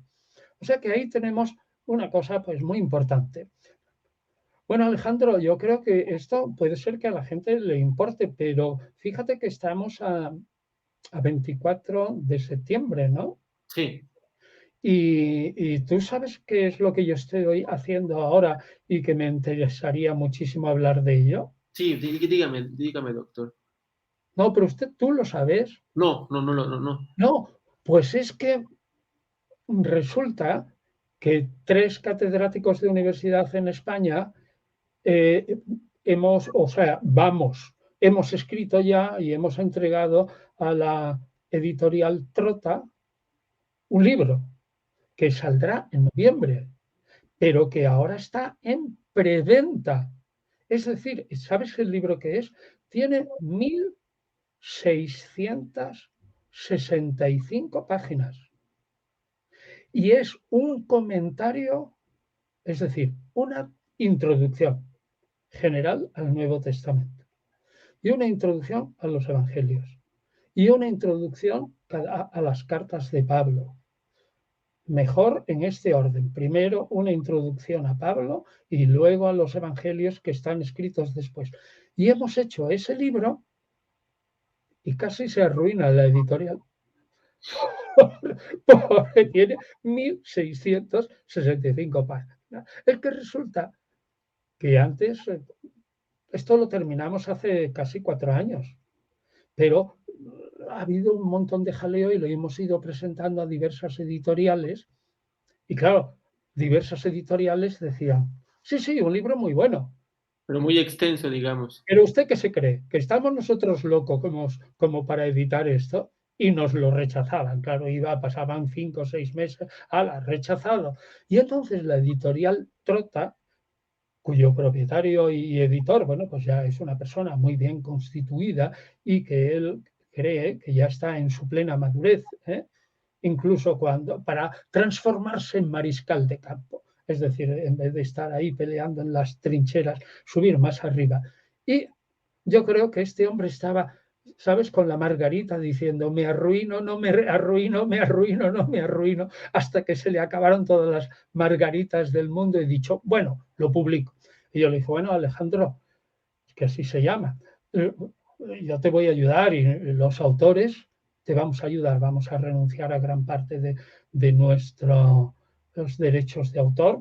O sea que ahí tenemos una cosa pues muy importante. Bueno, Alejandro, yo creo que esto puede ser que a la gente le importe, pero fíjate que estamos a 24 de septiembre, ¿no? Sí. Y tú sabes qué es lo que yo estoy haciendo ahora y que me interesaría muchísimo hablar de ello. Sí, dígame, doctor. No, pero tú lo sabes. No. No, pues es que resulta que 3 catedráticos de universidad en España hemos escrito ya y hemos entregado a la editorial Trota un libro que saldrá en noviembre, pero que ahora está en preventa. Es decir, ¿sabes el libro que es? Tiene 1665 páginas y es un comentario, es decir, una introducción general al Nuevo Testamento y una introducción a los Evangelios y una introducción a las cartas de Pablo. Mejor en este orden. Primero una introducción a Pablo y luego a los Evangelios que están escritos después. Y hemos hecho ese libro y casi se arruina la editorial porque tiene 1665 páginas. Es que resulta que antes, esto lo terminamos hace casi 4 años, pero ha habido un montón de jaleo y lo hemos ido presentando a diversas editoriales. Y claro, diversas editoriales decían, sí, un libro muy bueno. Pero muy extenso, digamos. Pero ¿usted qué se cree? ¿Que estamos nosotros locos como para editar esto? Y nos lo rechazaban. Claro, pasaban 5 o 6 meses, rechazado. Y entonces la editorial Trota, cuyo propietario y editor, bueno, pues ya es una persona muy bien constituida y que él cree que ya está en su plena madurez, incluso para transformarse en mariscal de campo. Es decir, en vez de estar ahí peleando en las trincheras, subir más arriba. Y yo creo que este hombre estaba, ¿sabes?, con la margarita diciendo, me arruino, no me arruino, me arruino, no me arruino, hasta que se le acabaron todas las margaritas del mundo y dicho, bueno, lo publico. Y yo le dije, bueno, Alejandro, que así se llama, yo te voy a ayudar y los autores te vamos a ayudar, vamos a renunciar a gran parte de nuestros derechos de autor,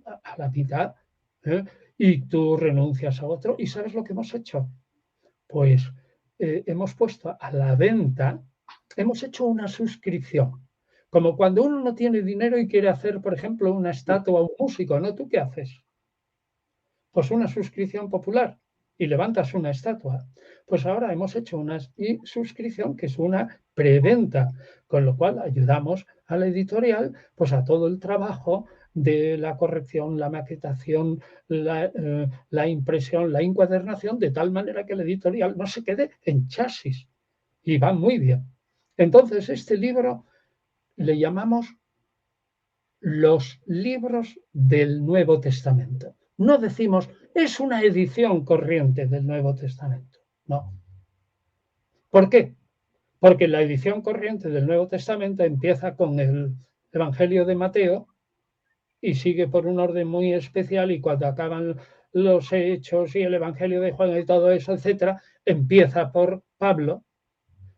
a la mitad, ¿eh? Y tú renuncias a otro. ¿Y sabes lo que hemos hecho? Pues hemos puesto a la venta, hemos hecho una suscripción. Como cuando uno no tiene dinero y quiere hacer, por ejemplo, una estatua a un músico, ¿no? ¿Tú qué haces? Pues una suscripción popular y levantas una estatua. Pues ahora hemos hecho una suscripción que es una preventa, con lo cual ayudamos a la editorial pues a todo el trabajo de la corrección, la maquetación, la impresión, la encuadernación, de tal manera que la editorial no se quede en chasis y va muy bien. Entonces, este libro le llamamos los libros del Nuevo Testamento. No decimos, es una edición corriente del Nuevo Testamento. No. ¿Por qué? Porque la edición corriente del Nuevo Testamento empieza con el Evangelio de Mateo y sigue por un orden muy especial, y cuando acaban los Hechos y el Evangelio de Juan y todo eso, etcétera, empieza por Pablo,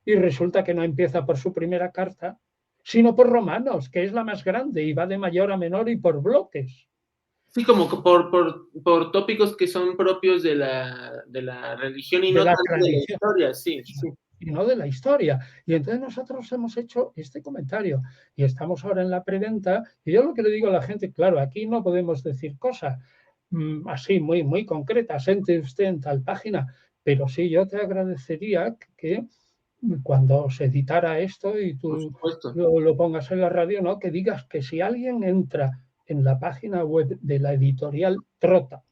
y resulta que no empieza por su primera carta, sino por Romanos, que es la más grande y va de mayor a menor y por bloques. Sí, como que por tópicos que son propios de la religión y De no la tanto de la tradición. historia, sí, sí. Y no de la historia. Y entonces nosotros hemos hecho este comentario y estamos ahora en la preventa. Y yo lo que le digo a la gente, claro, aquí no podemos decir cosas así muy, muy concretas, entre usted en tal página, pero sí yo te agradecería que cuando se editara esto y Por tú supuesto. lo pongas en la radio, ¿no? Que digas que si alguien entra en la página web de la editorial Trota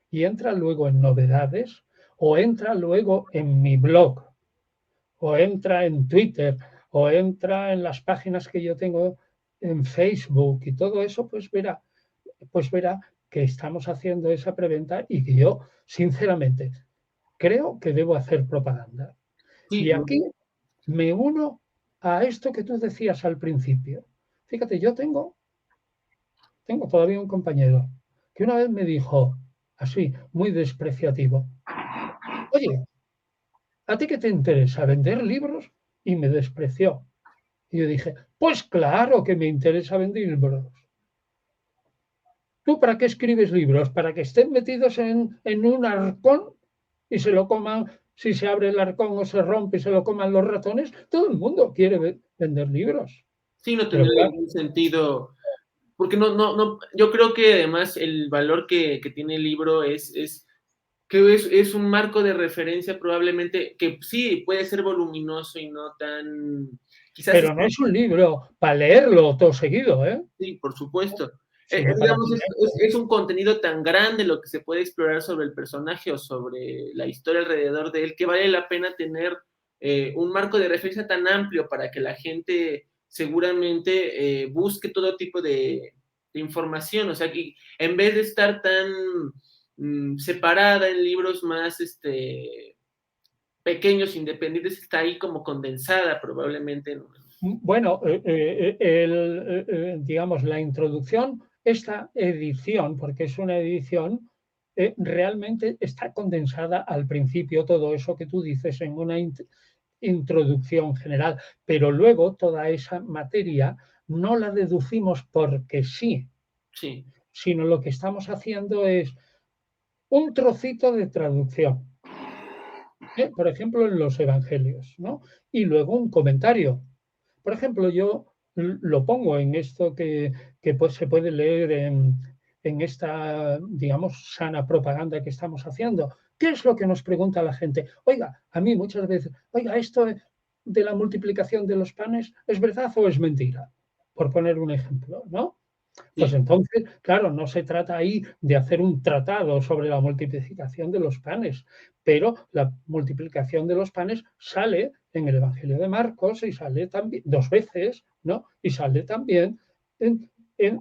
y entra luego en novedades, o entra luego en mi blog, o entra en Twitter, o entra en las páginas que yo tengo en Facebook y todo eso, pues verá que estamos haciendo esa preventa y que yo, sinceramente, creo que debo hacer propaganda. Sí, Y aquí me uno a esto que tú decías al principio. Fíjate, yo tengo todavía un compañero que una vez me dijo, así, muy despreciativo, oye, ¿a ti qué te interesa? ¿Vender libros? Y me despreció. Y yo dije, pues claro que me interesa vender libros. ¿Tú para qué escribes libros? ¿Para que estén metidos en un arcón y se lo coman, si se abre el arcón o se rompe y se lo coman los ratones? Todo el mundo quiere vender libros. sí, no Pero tendría claro, ningún sentido, porque no, yo creo que además el valor que tiene el libro es que es un marco de referencia probablemente que sí puede ser voluminoso y no tan, quizás pero no es un libro para leerlo todo seguido, ¿eh? sí, por supuesto. Sino para Digamos, tener. es un contenido tan grande lo que se puede explorar sobre el personaje o sobre la historia alrededor de él, que vale la pena tener un marco de referencia tan amplio para que la gente seguramente busque todo tipo de información. O sea, que en vez de estar tan separada en libros más pequeños, independientes, está ahí como condensada probablemente. Bueno, digamos, la introducción, esta edición, porque es una edición, realmente está condensada al principio, todo eso que tú dices en una introducción general, pero luego toda esa materia no la deducimos porque sí, Sí, sino lo que estamos haciendo es un trocito de traducción, por ejemplo, en los evangelios, ¿no? Y luego un comentario. Por ejemplo, yo lo pongo en esto que pues se puede leer en esta, digamos, sana propaganda que estamos haciendo. ¿Qué es lo que nos pregunta la gente? Oiga, a mí muchas veces, oiga, esto de la multiplicación de los panes, ¿es verdad o es mentira? Por poner un ejemplo, ¿no? Pues sí. entonces, claro, no se trata ahí de hacer un tratado sobre la multiplicación de los panes, pero la multiplicación de los panes sale en el Evangelio de Marcos y sale también dos veces, ¿no? Y sale también en, en,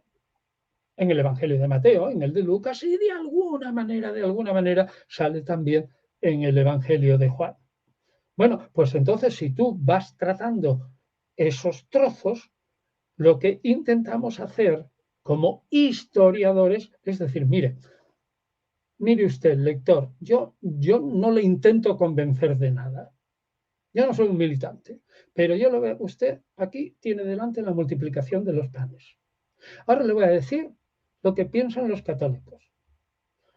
en el Evangelio de Mateo, en el de Lucas y de alguna manera sale también en el Evangelio de Juan. Bueno, pues entonces si tú vas tratando esos trozos, lo que intentamos hacer como historiadores es decir, mire, Mire usted, lector, yo no le intento convencer de nada. Yo no soy un militante, pero yo lo veo, usted aquí tiene delante la multiplicación de los panes. Ahora le voy a decir lo que piensan los católicos,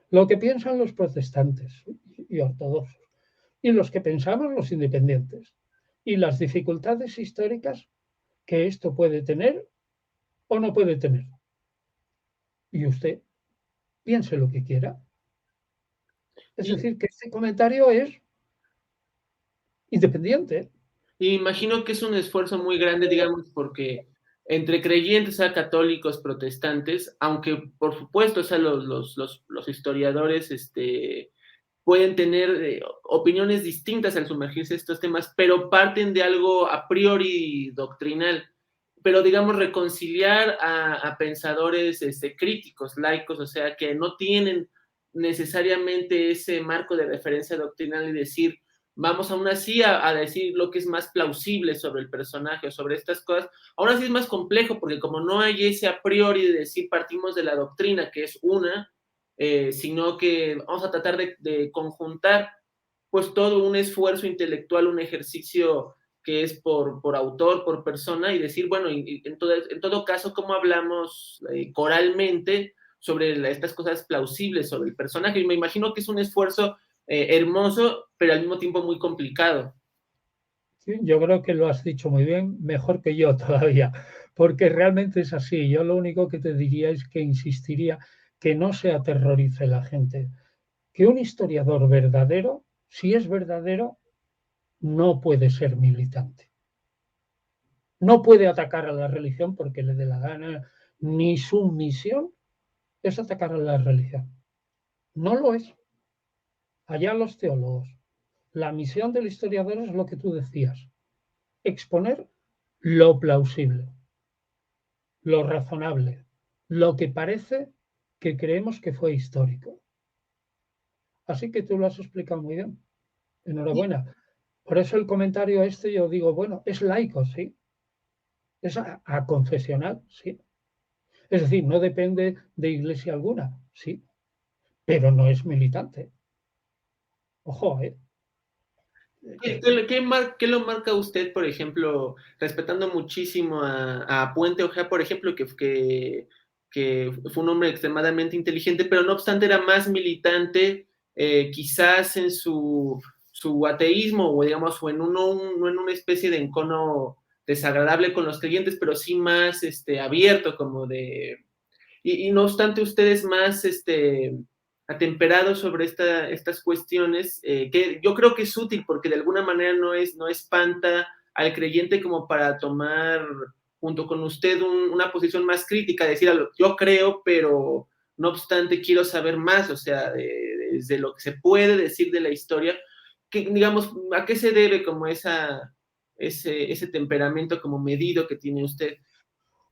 lo que piensan los protestantes y ortodoxos, y los que pensamos los independientes, y las dificultades históricas que esto puede tener o no puede tener. Y usted piense lo que quiera. Es Y, decir, que este comentario es independiente. y imagino que es un esfuerzo muy grande, digamos, porque entre creyentes, a católicos, protestantes, aunque por supuesto, o sea, los historiadores, pueden tener opiniones distintas al sumergirse en estos temas, pero parten de algo a priori doctrinal. Pero, digamos, reconciliar a pensadores críticos, laicos, o sea, que no tienen necesariamente ese marco de referencia doctrinal y decir, vamos aún así a decir lo que es más plausible sobre el personaje o sobre estas cosas, aún así es más complejo, porque como no hay ese a priori de decir partimos de la doctrina, que es una, sino que vamos a tratar de conjuntar pues todo un esfuerzo intelectual, un ejercicio que es por autor, por persona, y decir, bueno, en todo caso, ¿cómo hablamos coralmente sobre estas cosas plausibles sobre el personaje? Y me imagino que es un esfuerzo hermoso, pero al mismo tiempo muy complicado. Sí, yo creo que lo has dicho muy bien, mejor que yo todavía, porque realmente es así. Yo lo único que te diría es que insistiría que no se aterrorice la gente, que un historiador verdadero, si es verdadero, no puede ser militante. No puede atacar a la religión porque le dé la gana, ni su misión es atacar a la religión. No lo es. Allá los teólogos. La misión del historiador es lo que tú decías, exponer lo plausible, lo razonable, lo que parece que creemos que fue histórico. Así que tú lo has explicado muy bien. Enhorabuena. Por eso el comentario este yo digo, bueno, es laico, sí. Es confesional, sí. Es decir, no depende de iglesia alguna, sí, pero no es militante. Ojo, ¿eh? ¿Qué lo marca usted, por ejemplo, respetando muchísimo a Puente Ojea, por ejemplo, que fue un hombre extremadamente inteligente, pero no obstante era más militante, quizás en su ateísmo, o digamos, o en, no en una especie de encono desagradable con los creyentes, pero sí más abierto, como de y no obstante ustedes más atemperados sobre estas cuestiones, que yo creo que es útil porque de alguna manera no espanta al creyente como para tomar junto con usted una posición más crítica, decir, yo creo, pero no obstante quiero saber más, o sea, desde lo que se puede decir de la historia, que, digamos, ¿a qué se debe como ese temperamento como medido que tiene usted?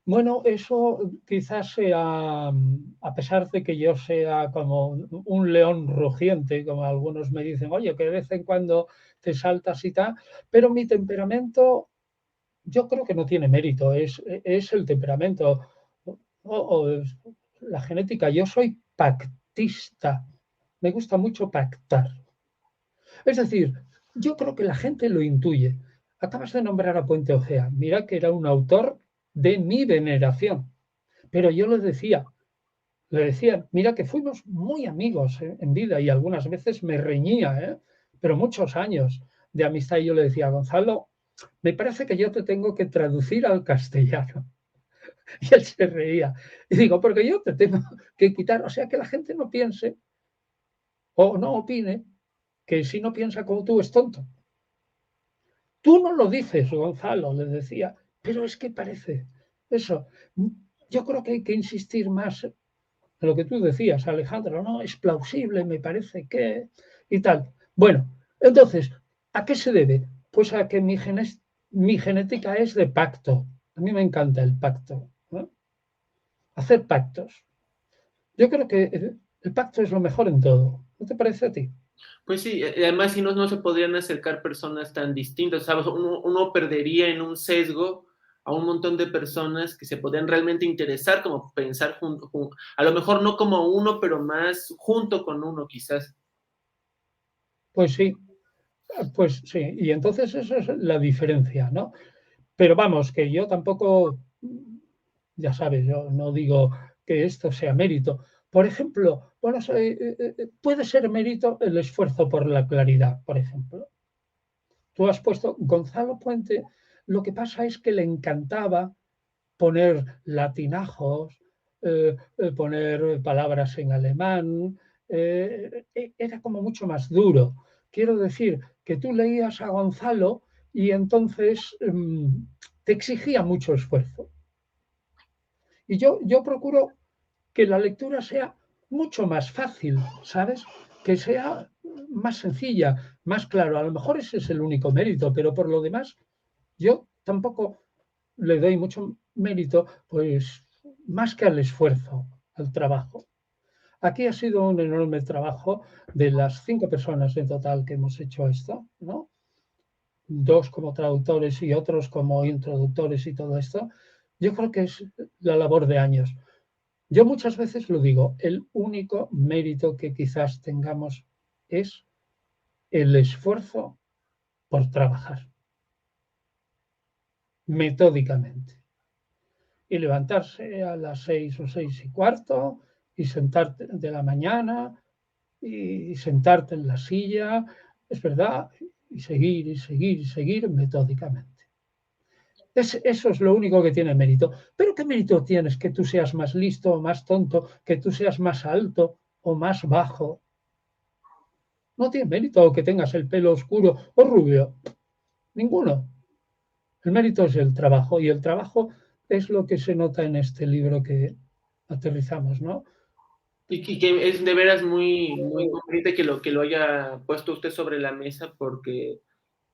Bueno, eso quizás sea, a pesar de que yo sea como un león rugiente, como algunos me dicen, oye, que de vez en cuando te saltas y tal, pero mi temperamento yo creo que no tiene mérito, es el temperamento o la genética. Yo soy pactista, me gusta mucho pactar. Es decir, yo creo que la gente lo intuye. Acabas de nombrar a Puente Ojea. Mira que era un autor de mi veneración. Pero yo le decía, mira que fuimos muy amigos en vida y algunas veces me reñía, pero muchos años de amistad. Y yo le decía, Gonzalo, me parece que yo te tengo que traducir al castellano. Y él se reía. Y digo, porque yo te tengo que quitar, o sea, que la gente no piense o no opine que si no piensa como tú es tonto. Tú no lo dices, Gonzalo, le decía, pero es que parece eso. Yo creo que hay que insistir más en lo que tú decías, Alejandro, no, es plausible, me parece que, y tal. Bueno, entonces, ¿a qué se debe? Pues a que mi genética es de pacto. A mí me encanta el pacto, ¿no? Hacer pactos. Yo creo que el pacto es lo mejor en todo. ¿No te parece a ti? Pues sí, además si no se podrían acercar personas tan distintas, ¿sabes? Uno perdería en un sesgo, a un montón de personas que se podrían realmente interesar, como pensar junto, a lo mejor no como uno, pero más junto con uno quizás. Pues sí, pues sí. Y entonces eso es la diferencia, ¿no? Pero vamos, que yo tampoco, ya sabes, yo no digo que esto sea mérito. Por ejemplo, bueno, puede ser mérito el esfuerzo por la claridad, por ejemplo. Tú has puesto Gonzalo Puente, lo que pasa es que le encantaba poner latinajos, poner palabras en alemán, era como mucho más duro. Quiero decir que tú leías a Gonzalo y entonces te exigía mucho esfuerzo. Y yo procuro que la lectura sea mucho más fácil, ¿sabes? Que sea más sencilla, más claro. A lo mejor ese es el único mérito, pero por lo demás, yo tampoco le doy mucho mérito, pues más que al esfuerzo, al trabajo. Aquí ha sido un enorme trabajo de las 5 personas en total que hemos hecho esto, ¿no? 2 como traductores y otros como introductores y todo esto. Yo creo que es la labor de años. Yo muchas veces lo digo, el único mérito que quizás tengamos es el esfuerzo por trabajar metódicamente y levantarse a las 6 o 6:15 y sentarte de la mañana y sentarte en la silla, es verdad, y seguir y seguir y seguir metódicamente. Eso es lo único que tiene mérito. Pero ¿qué mérito tienes que tú seas más listo o más tonto, que tú seas más alto o más bajo? No tiene mérito que tengas el pelo oscuro o rubio. Ninguno. El mérito es el trabajo y el trabajo es lo que se nota en este libro que aterrizamos, ¿no? Y que es de veras muy conveniente que lo haya puesto usted sobre la mesa, porque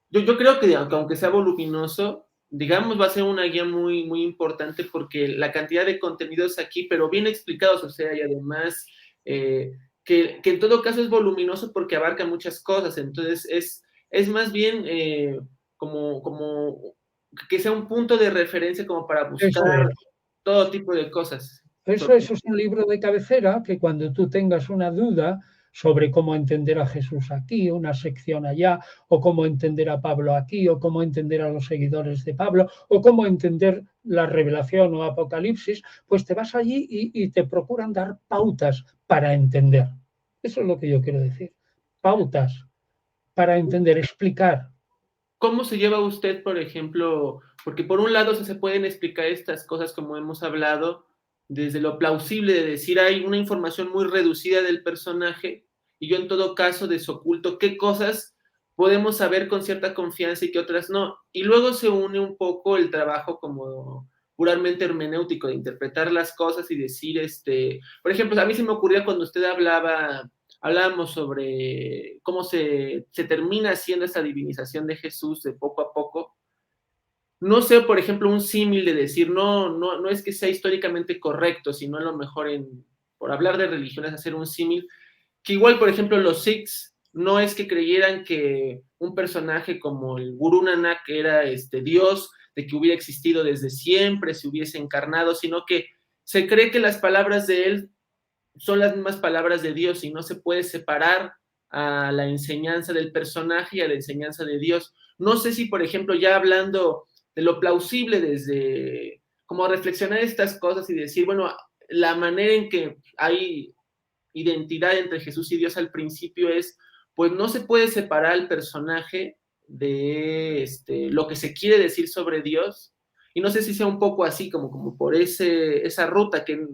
yo creo que aunque sea voluminoso, digamos, va a ser una guía muy importante porque la cantidad de contenidos aquí, pero bien explicados, o sea, y además que en todo caso es voluminoso porque abarca muchas cosas, entonces es más bien como que sea un punto de referencia como para buscar Eso es. todo tipo de cosas. Eso es un libro de cabecera que cuando tú tengas una duda sobre cómo entender a Jesús aquí, una sección allá, o cómo entender a Pablo aquí, o cómo entender a los seguidores de Pablo, o cómo entender la revelación o Apocalipsis, pues te vas allí y te procuran dar pautas para entender. Eso es lo que yo quiero decir. Pautas para entender, explicar. ¿Cómo se lleva usted, por ejemplo, porque por un lado se pueden explicar estas cosas como hemos hablado, desde lo plausible de decir hay una información muy reducida del personaje y yo en todo caso desoculto qué cosas podemos saber con cierta confianza y qué otras no. Y luego se une un poco el trabajo como puramente hermenéutico de interpretar las cosas y decir, por ejemplo, a mí se me ocurría cuando usted hablábamos sobre cómo se termina haciendo esa divinización de Jesús de poco a poco. No sé, por ejemplo, un símil de decir, no es que sea históricamente correcto, sino a lo mejor por hablar de religiones, hacer un símil, que igual, por ejemplo, los Sikhs no es que creyeran que un personaje como el Gurú Nanak era Dios, de que hubiera existido desde siempre, se hubiese encarnado, sino que se cree que las palabras de él son las mismas palabras de Dios y no se puede separar a la enseñanza del personaje y a la enseñanza de Dios. No sé si, por ejemplo, ya hablando de lo plausible desde como reflexionar estas cosas y decir, bueno, la manera en que hay identidad entre Jesús y Dios al principio es, pues no se puede separar al personaje de lo que se quiere decir sobre Dios. Y no sé si sea un poco así, como por esa ruta que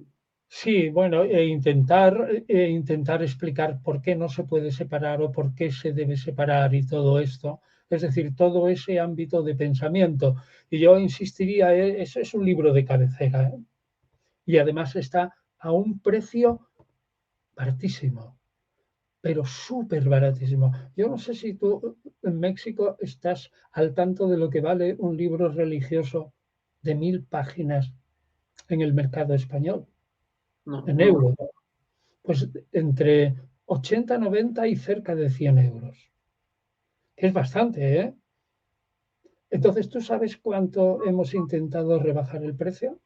Sí, bueno, intentar explicar por qué no se puede separar o por qué se debe separar y todo esto. Es decir, todo ese ámbito de pensamiento. Y yo insistiría, eso es un libro de cabecera, ¿eh? Y además está a un precio baratísimo, pero súper baratísimo. Yo no sé si tú en México estás al tanto de lo que vale un libro religioso de 1000 páginas en el mercado español, no, en no. euros. Pues entre 80, 90 y cerca de 100 euros. Es bastante, ¿eh? Entonces, ¿tú sabes cuánto hemos intentado rebajar el precio?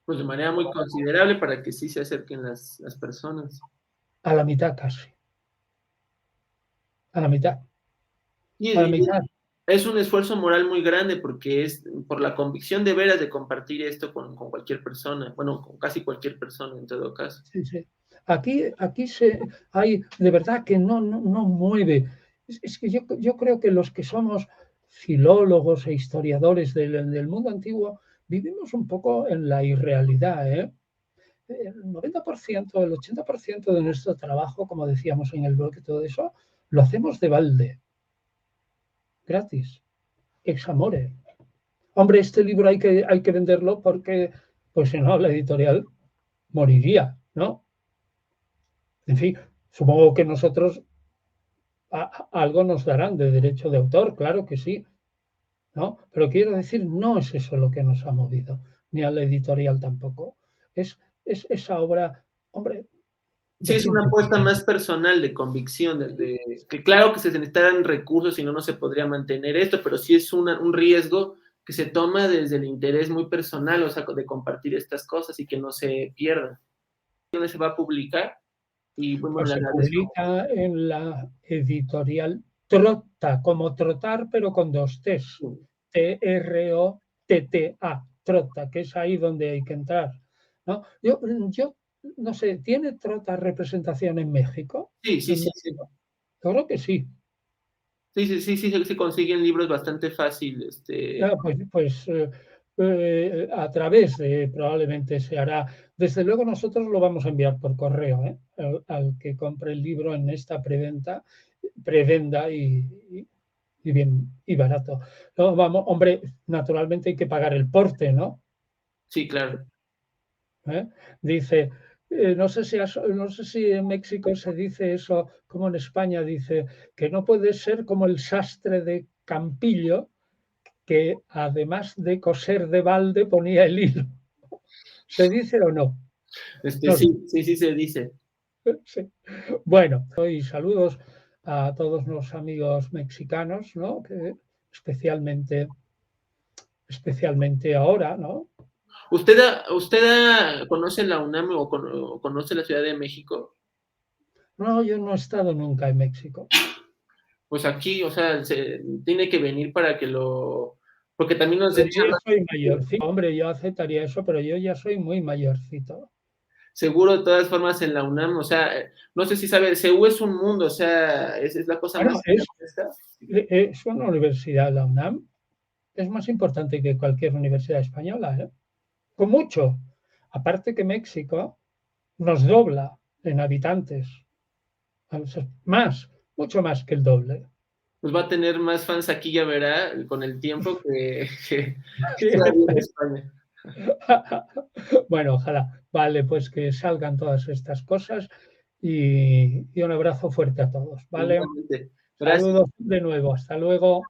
Pues de manera muy considerable para que sí se acerquen las personas. A la mitad casi, a la mitad, a la Y mitad. es un esfuerzo moral muy grande porque es por la convicción de veras de compartir esto con cualquier persona, bueno, con casi cualquier persona en todo caso. Sí, sí. Aquí hay, de verdad que no mueve. Es que yo creo que los que somos filólogos e historiadores del mundo antiguo vivimos un poco en la irrealidad, ¿eh? El 90%, el 80% de nuestro trabajo, como decíamos en el blog y todo eso, lo hacemos de balde, gratis, ex amore. Hombre, este libro hay que venderlo porque, pues si no, la editorial moriría, ¿no? En fin, supongo que nosotros algo nos darán de derecho de autor, claro que sí, ¿no? Pero quiero decir, no es eso lo que nos ha movido, ni a la editorial tampoco. Es esa obra, hombre, Sí, de es una apuesta simplificar. más personal, de convicción, que claro que se necesitarán recursos, si no, no se podría mantener esto, pero sí es un riesgo que se toma desde el interés muy personal, o sea, de compartir estas cosas y que no se pierdan. ¿Dónde se va a publicar? Y bueno, Pues le se agradezco. publica en la editorial Trotta, como trotar, pero con dos T's. Trotta, Trotta, que es ahí donde hay que entrar, ¿no? Yo no sé, ¿tiene Trotta representación en México? Sí, sí, ¿En sí, sí. México? Yo creo que sí. Sí, sí, sí, sí, se consiguen libros bastante fácil, A través de probablemente se hará. Desde luego nosotros lo vamos a enviar por correo, ¿eh? Al que compre el libro en esta prevenda y bien y barato. No, vamos, hombre, naturalmente hay que pagar el porte, ¿no? sí, claro. ¿Eh? Dice, no sé si en México se dice eso, como en España dice, que no puede ser como el sastre de Campillo, que además de coser de balde ponía el hilo. ¿Se dice o no? No sé. Sí, sí, sí se dice. Sí. Bueno, y saludos a todos los amigos mexicanos, ¿no? Que especialmente ahora, ¿no? ¿Conoce la UNAM o conoce la Ciudad de México? No, yo no he estado nunca en México. Pues aquí, o sea, se tiene que venir para que porque también nos Pero yo echan ya soy mayorcito. Hombre, yo aceptaría eso, pero yo ya soy muy mayorcito. seguro de todas formas en la UNAM, o sea, no sé si sabe, CU es un mundo, o sea, es la cosa Bueno, más gigantesca. es una universidad, la UNAM, es más importante que cualquier universidad española, ¿eh? Con mucho. Aparte que México nos dobla en habitantes, más, mucho más que el doble. Pues va a tener más fans aquí, ya verá, con el tiempo que todavía en España. Bueno, ojalá. Vale, pues que salgan todas estas cosas y un abrazo fuerte a todos. ¿Vale? Igualmente. Gracias. Saludos de nuevo. Hasta luego.